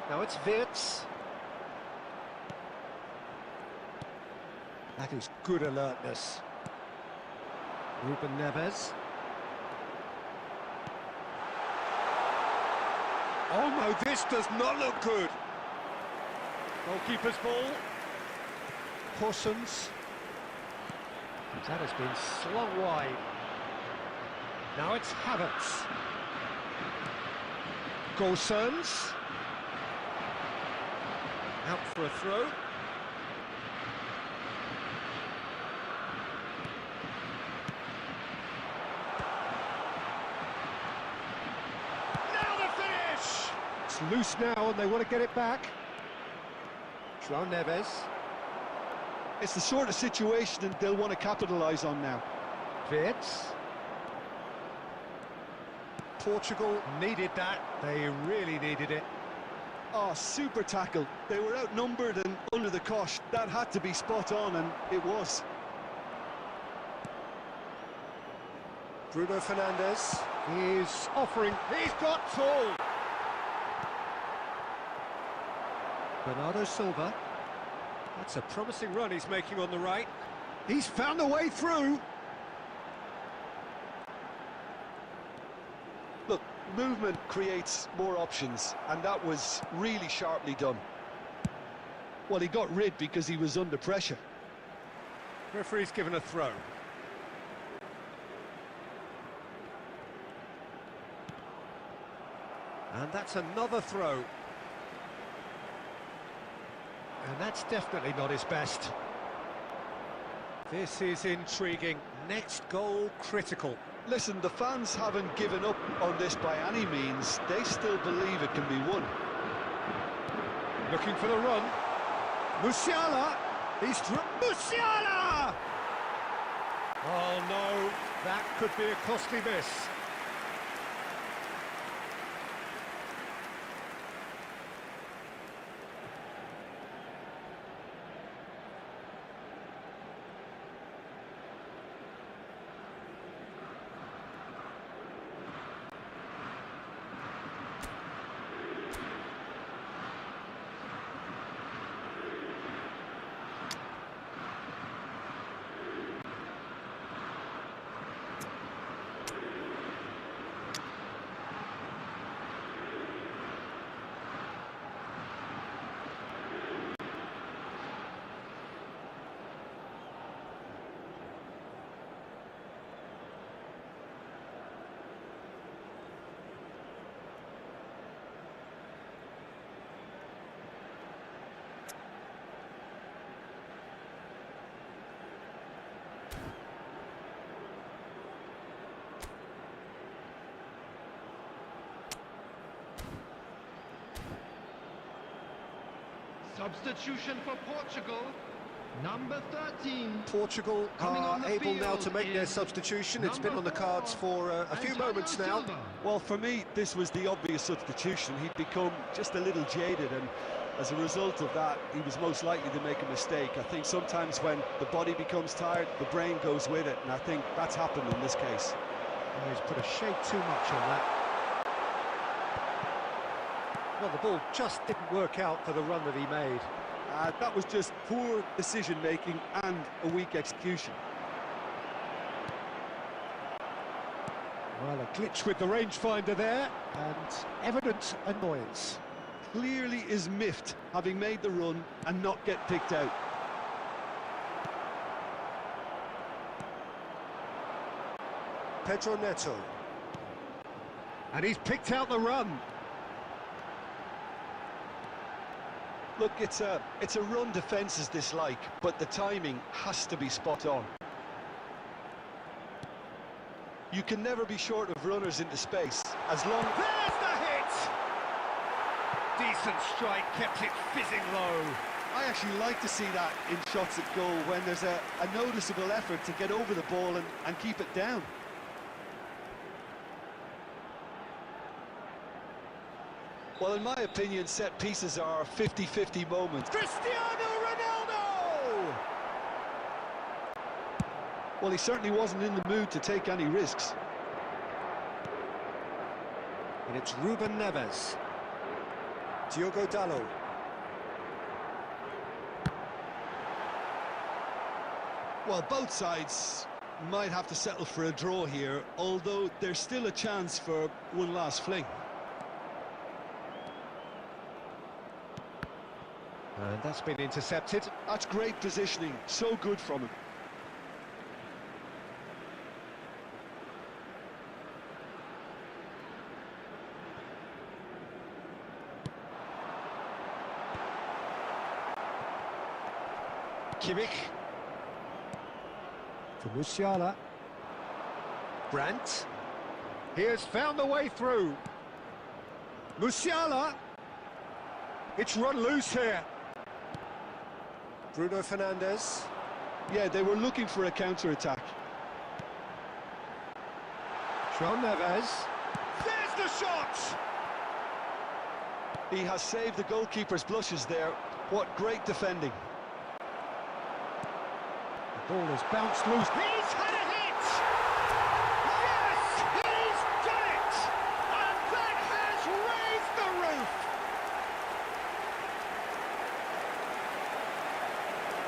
Now it's Wits. That is good alertness. Ruben Neves. Oh no, this does not look good. Goalkeeper's ball. Horsens. That has been slung wide. Now it's Havertz. Goalsons. Out for a throw. Now the finish! It's loose now and they want to get it back. João Neves. It's the sort of situation that they'll want to capitalise on now. Wirtz. Portugal needed that. They really needed it. Oh, super tackle. They were outnumbered and under the cosh. That had to be spot on, and it was. Bruno Fernandes is offering. He's got tall. Bernardo Silva. That's a promising run he's making on the right. He's found a way through. Look, movement creates more options, and that was really sharply done. Well, he got rid because he was under pressure. Referee's given a throw. And that's another throw. And that's definitely not his best. This is intriguing. Next goal critical. Listen, the fans haven't given up on this by any means. They still believe it can be won. Looking for the run. Musiala! He's Musiala! Oh no, that could be a costly miss. Substitution for Portugal. Number 13. Portugal Coming on are the able now field to make their is substitution. It's been on the number cards 4, for a few Antonio moments now. Silva. Well, for me, this was the obvious substitution. He'd become just a little jaded, and as a result of that, he was most likely to make a mistake. I think sometimes when the body becomes tired, the brain goes with it, and I think that's happened in this case. Oh, he's put a shade too much on that. Well, the ball just didn't work out for the run that he made. That was just poor decision-making and a weak execution. Well, a glitch with the rangefinder there, and evident annoyance. Clearly is miffed, having made the run and not get picked out. Pedro Neto. And he's picked out the run. Look, it's a run defence's dislike, but the timing has to be spot on. You can never be short of runners into space, as long... There's the hit! Decent strike, kept it fizzing low. I actually like to see that in shots at goal, when there's a noticeable effort to get over the ball and keep it down. Well, in my opinion, set pieces are 50-50 moments. Cristiano Ronaldo! Well, he certainly wasn't in the mood to take any risks. And it's Ruben Neves. Diogo Dalot. Well, both sides might have to settle for a draw here, although there's still a chance for one last fling. And that's been intercepted. That's great positioning, so good from him. Kimmich. For Musiala. Brandt. He has found the way through. Musiala. It's run loose here. Bruno Fernandes. Yeah, they were looking for a counter-attack. João Neves. There's the shot! He has saved the goalkeeper's blushes there. What great defending. The ball has bounced loose. He's had a hit! Yes! He's done it! And that has raised the roof!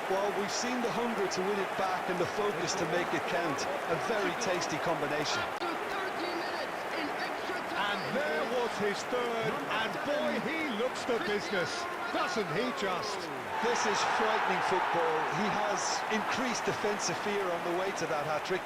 Well, we've seen the hunger to win it back and the focus to make it count. A very tasty combination. After 30 minutes in extra time. And there was his third, and boy, he looks the business, doesn't he just? This is frightening football. He has increased defensive fear on the way to that hat-trick.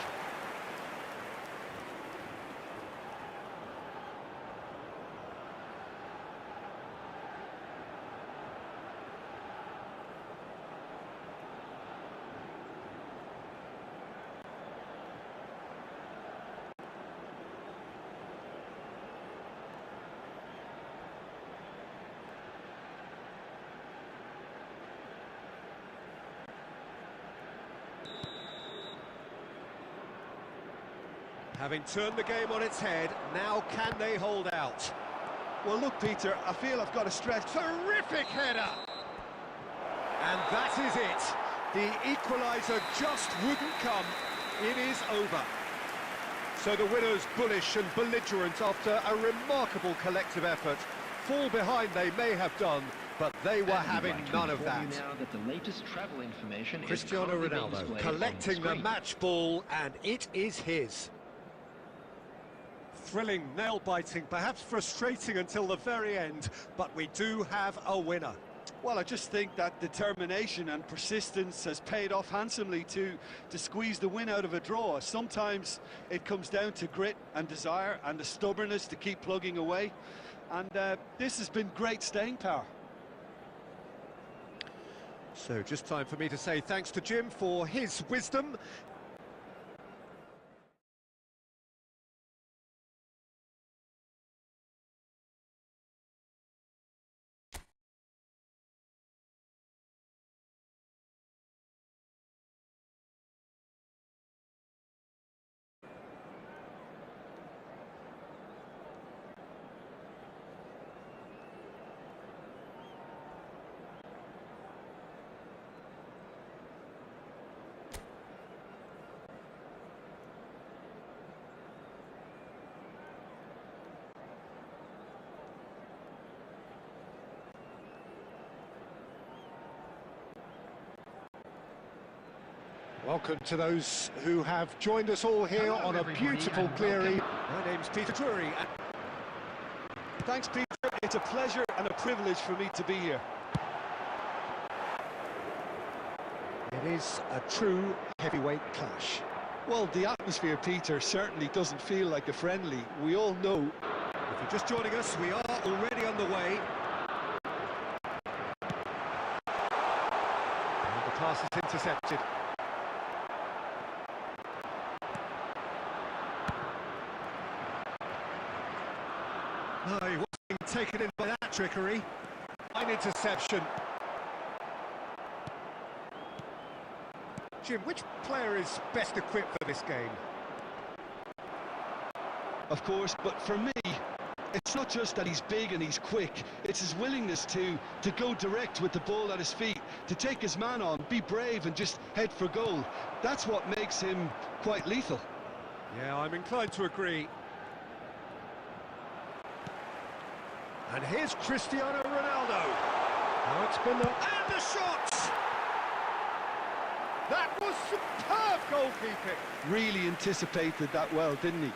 Having turned the game on its head, now can they hold out? Well, look, Peter, I feel I've got to stretch. Terrific header! And that is it. The equaliser just wouldn't come. It is over. So the winners bullish and belligerent after a remarkable collective effort. Fall behind they may have done, but they were having none of that. Now that the latest travel information Cristiano is Ronaldo collecting the match ball, and it is his. Thrilling, nail-biting, perhaps frustrating until the very end, but we do have a winner. Well, I just think that determination and persistence has paid off handsomely to squeeze the win out of a draw. Sometimes it comes down to grit and desire and the stubbornness to keep plugging away. And this has been great staying power. So just time for me to say thanks to Jim for his wisdom. Welcome to those who have joined us all here on a beautiful clearing. My name's Peter Drury. Thanks, Peter. It's a pleasure and a privilege for me to be here. It is a true heavyweight clash. Well, the atmosphere, Peter, certainly doesn't feel like a friendly. We all know. If you're just joining us, we are already underway. And the pass is intercepted. No, he wasn't being taken in by that trickery. Fine interception. Jim, which player is best equipped for this game? Of course, but for me, it's not just that he's big and he's quick, it's his willingness to go direct with the ball at his feet, to take his man on, be brave and just head for goal. That's what makes him quite lethal. Yeah, I'm inclined to agree. And here's Cristiano Ronaldo. Now it's been the... And the shot! That was Superb goalkeeping. Really anticipated that well, didn't he?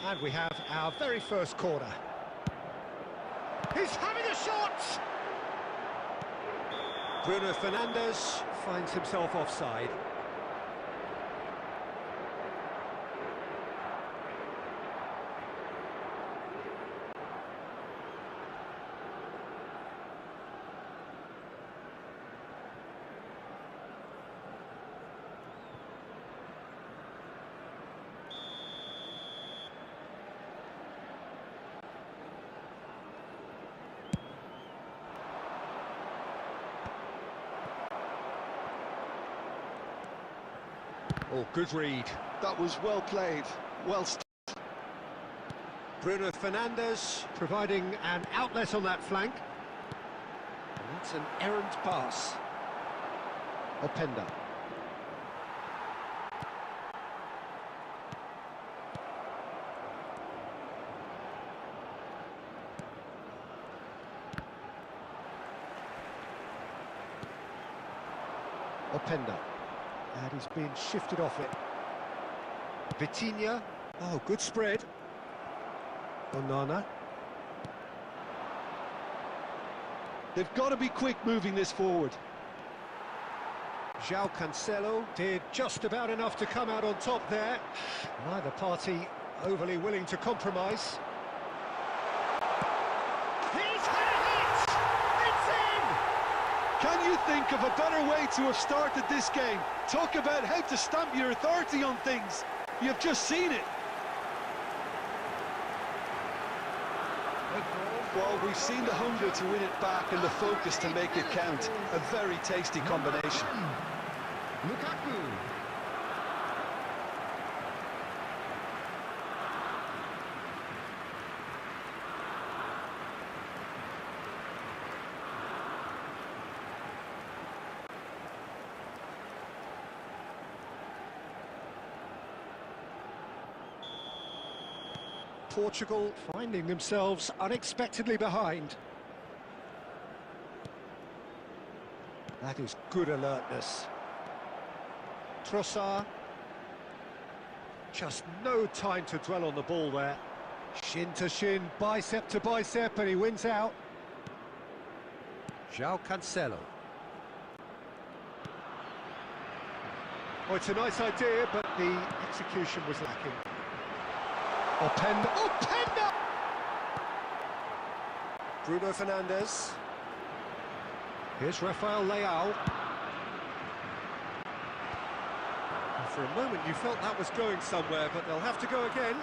And we have our very first corner. He's having a shot! Bruno Fernandes finds himself offside. Oh, good read. That was well played, well Bruno Fernandes providing an outlet on that flank. And that's an errant pass. Openda. Openda. And he's been shifted off it. Vitinha. Oh, good spread. Onana. They've got to be quick moving this forward. João Cancelo did just about enough to come out on top there. Neither party overly willing to compromise. He's had a hit! It's in! Can you think of a better way to have started this game? Talk about how to stamp your authority on things. You've just seen it. Well, we've seen the hunger to win it back and the focus to make it count. A very tasty combination. Lukaku. Portugal finding themselves unexpectedly behind. That is good alertness. Trossard. Just no time to dwell on the ball there. Shin to shin, bicep to bicep, and he wins out. João Cancelo. Oh, it's a nice idea, but the execution was lacking. Openda! Bruno Fernandes. Here's Rafael Leao. And for a moment you felt that was going somewhere, but they'll have to go again.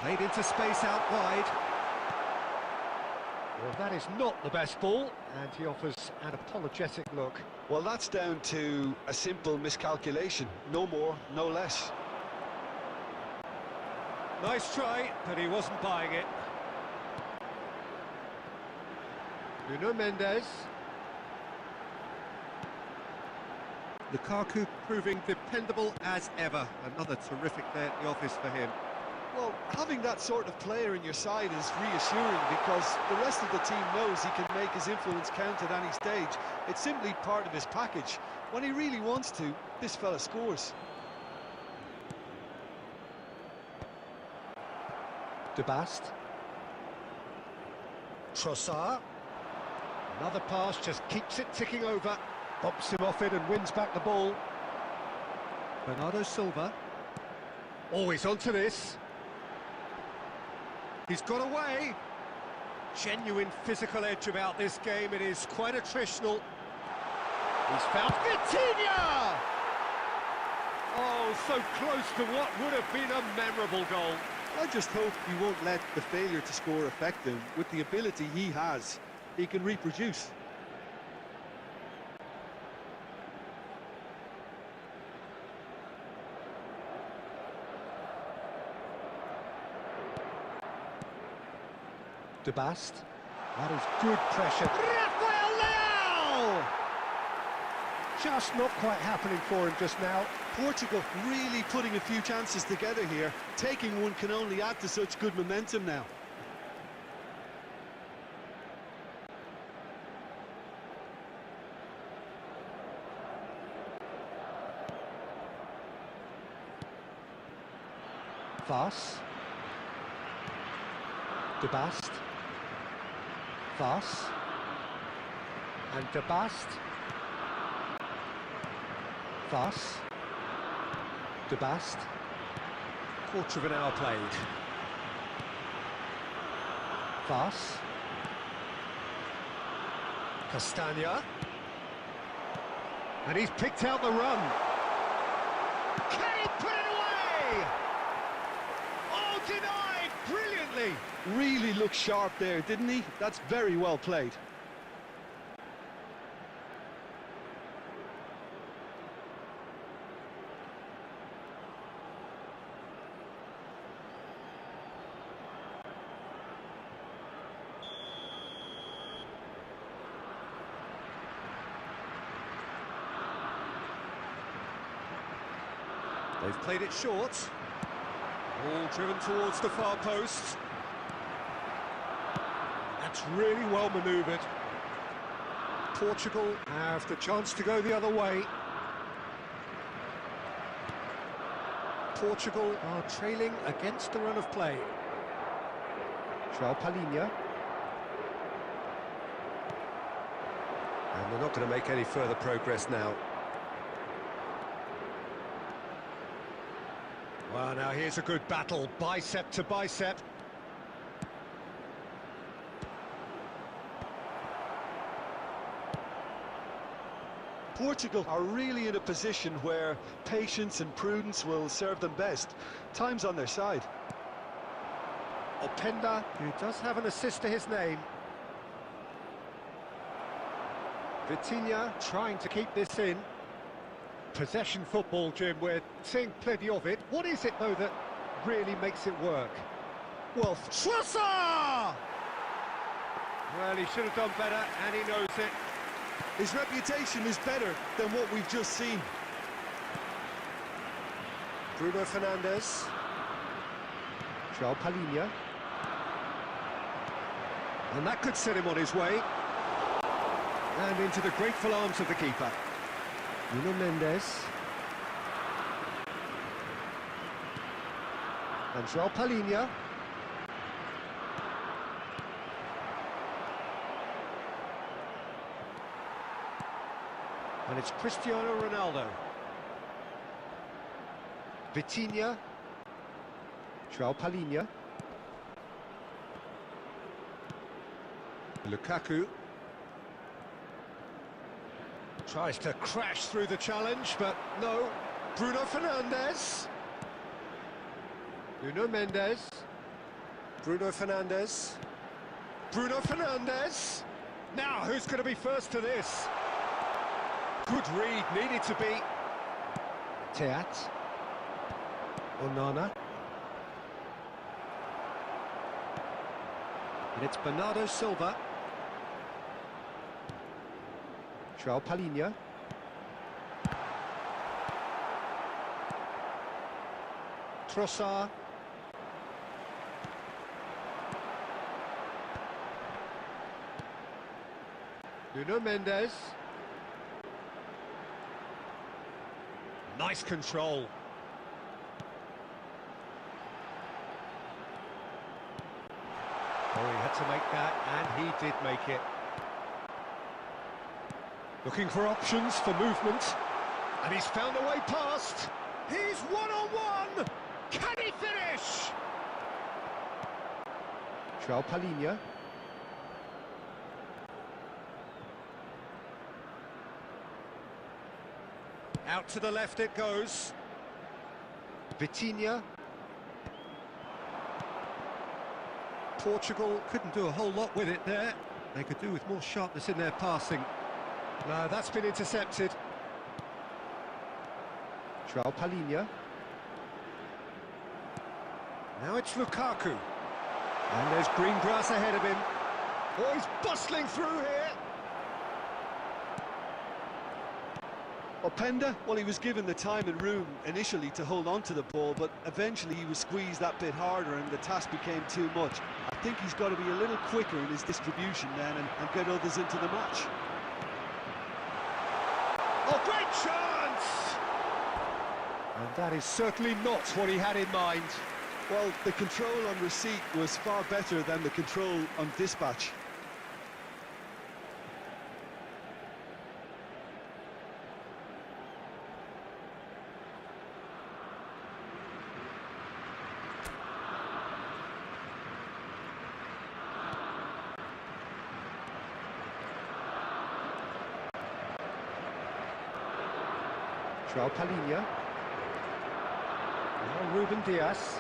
Played into space out wide. Well, that is not the best ball, and he offers an apologetic look. Well, that's down to a simple miscalculation. No more, no less. Nice try, but he wasn't buying it. Nuno Mendes. Lukaku proving dependable as ever. Another terrific day at the office for him. Well, having that sort of player in your side is reassuring because the rest of the team knows he can make his influence count at any stage. It's simply part of his package. When he really wants to, this fella scores. De Bast. Trossard. Another pass, just keeps it ticking over. Bumps him off it and wins back the ball. Bernardo Silva. Oh, he's onto this. He's got away. Genuine physical edge about this game. It is quite attritional. He's found Vitinha! Oh, so close to what would have been a memorable goal. I just hope he won't let the failure to score affect him. With the ability he has, he can reproduce. De Bast. That is good pressure. Rafael Leao! Just not quite happening for him just now. Portugal really putting a few chances together here. Taking one can only add to such good momentum now. Vaz. De Bast. Vaz. And De Bast. Vaz. De Bast. Quarter of an hour played. Vaz. Castagna. And he's picked out the run. Can he put it away? Oh, denied brilliantly. Really looked sharp there, didn't he? That's very well played. They've played it short. All driven towards the far post. That's really well manoeuvred. Portugal have the chance to go the other way. Portugal are trailing against the run of play. João Palhinha. And they're not going to make any further progress now. Well, now here's a good battle, bicep to bicep. Portugal are really in a position where patience and prudence will serve them best. Time's on their side. Openda, who does have an assist to his name. Vitinha trying to keep this in. Possession football, Jim, we're seeing plenty of it. What is it, though, that really makes it work? Well, Trossard! Well, he should have done better, and he knows it. His reputation is better than what we've just seen. Bruno Fernandes. João Palhinha. And that could set him on his way. And into the grateful arms of the keeper. Nuno Mendes. And João Palhinha. And it's Cristiano Ronaldo. Vitinha. João Palhinha. Lukaku. Tries to crash through the challenge, but no. Bruno Fernandes. Nuno Mendes. Bruno Fernandes. Bruno Fernandes. Now, who's going to be first to this? Good read, needed to be. Teat. Onana. And it's Bernardo Silva. João Palhinha. Trossard. Nuno Mendes. Nice control. Oh, he had to make that, and he did make it. Looking for options for movement, and he's found a way past. He's one-on-one. Can he finish? João Palhinha. Out to the left it goes. Vitinha. Portugal couldn't do a whole lot with it there. They could do with more sharpness in their passing. No, that's been intercepted. João Palhinha. Now it's Lukaku. And there's green grass ahead of him. Oh, he's bustling through here. Openda, well, he was given the time and room initially to hold on to the ball, but eventually he was squeezed that bit harder and the task became too much. I think he's got to be a little quicker in his distribution then and get others into the match. Oh, great chance! And that is certainly not what he had in mind. Well, the control on receipt was far better than the control on dispatch. João Palhinha. Now Ruben Diaz.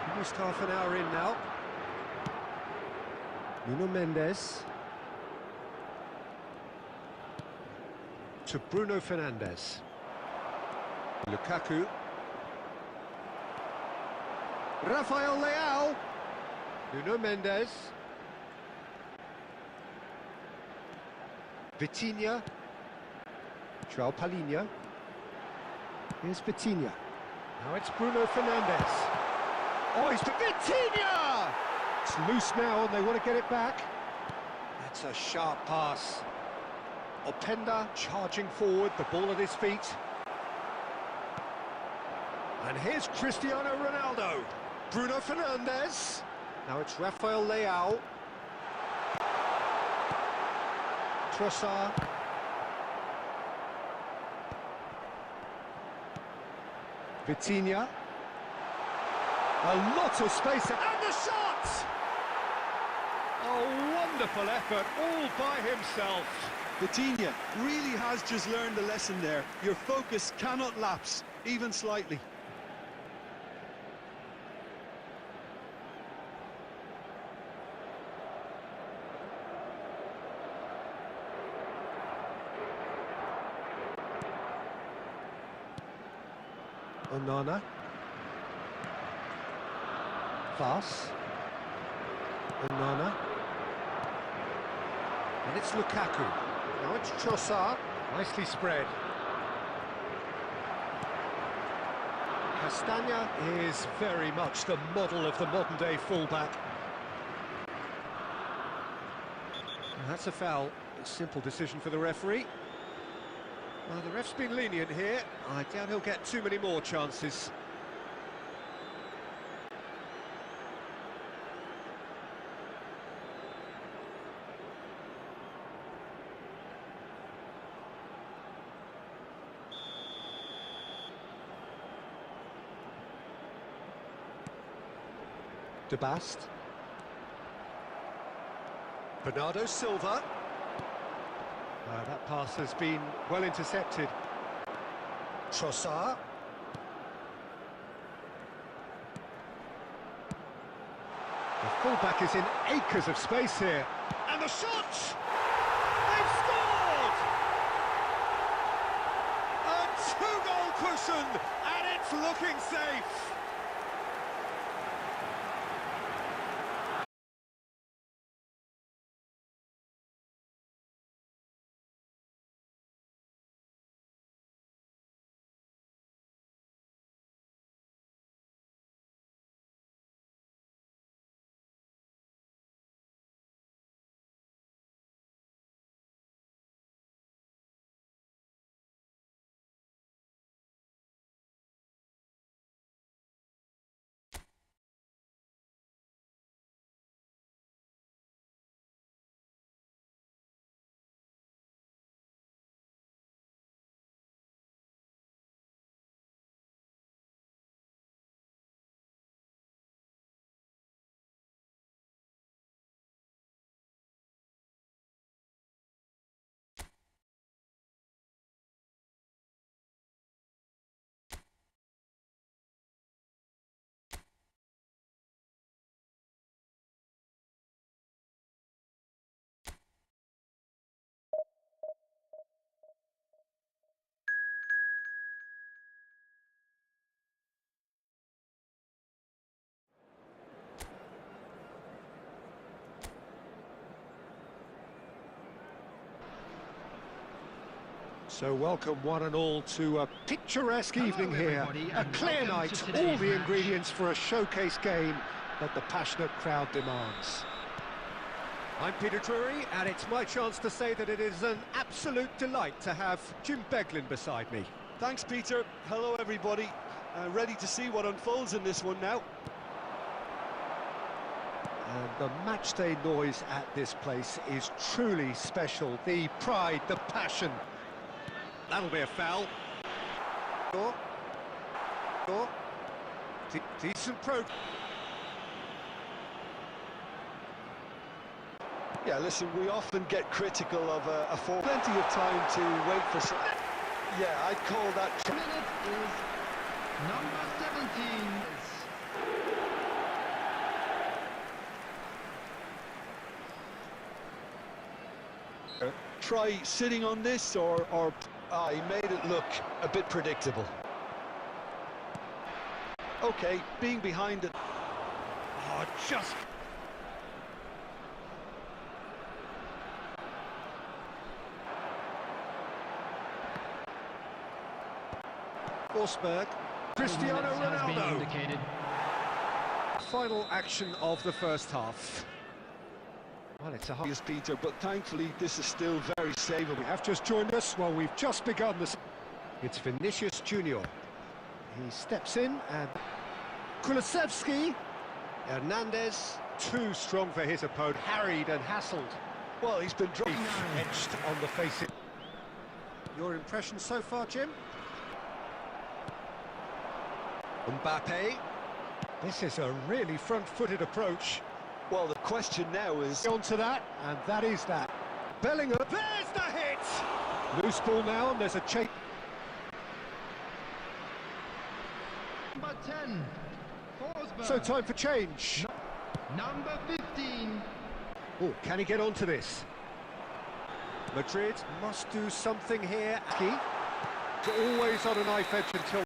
Almost half an hour in now. Nuno Mendes. To Bruno Fernandes. Lukaku. Rafael Leao. Nuno Mendes. Vitinha. João Palhinha. Here's Vitinha. Now it's Bruno Fernandes. Oh, he's Vitinha! It's loose now and they want to get it back. That's a sharp pass. Openda charging forward, the ball at his feet. And here's Cristiano Ronaldo. Bruno Fernandes. Now it's Rafael Leao. Trossard. Vitinha. A lot of space, and the shot! Oh, wonderful effort, all by himself. Vitinha really has just learned the lesson there. Your focus cannot lapse, even slightly. Onana. Pass. Onana. And it's Lukaku. Now it's Trossard. Nicely spread. Castagna is very much the model of the modern-day fullback. And that's a foul. A simple decision for the referee. Well, the ref's been lenient here. I doubt he'll get too many more chances. De Bast. Bernardo Silva. That pass has been well intercepted. Trossard. The fullback is in acres of space here. And the shot! They've scored! A two-goal cushion, and it's looking safe. So welcome one and all to a picturesque evening here. everybody, A and clear welcome night, to all today's the match. ingredients for a showcase game that the passionate crowd demands. I'm Peter Drury, and it's my chance to say that it is an absolute delight to have Jim Beglin beside me. Thanks, Peter. Hello, everybody. Ready to see what unfolds in this one now. And the matchday noise at this place is truly special. The pride, the passion. That'll be a foul. Decent pro. Yeah, listen, we often get critical of a forward. Plenty of time to wait for some... Yeah, I'd call that... Minute is number 17. Try sitting on this, or... He made it look a bit predictable. Okay, being behind it... Oh, just... Forsberg. Cristiano Minutes has been Ronaldo. indicated. Final action of the first half. Well, it's a hot... Yes, Peter, but thankfully this is still very savable. You have just joined us. Well, we've just begun this. It's Vinicius Junior. He steps in and Kulusevski. Hernandez, too strong for his opponent, harried and hassled. Well, he's been dropped. Etched on the face. Your impression so far, Jim? Mbappe. This is a really front-footed approach. Well, the question now is... On to that, and that is that. Bellingham, there's the hit! Loose ball now, and there's a chase. Number 10. Forsberg. So time for change. Number 15. Oh, can he get onto this? Madrid must do something here. He's always on a knife edge until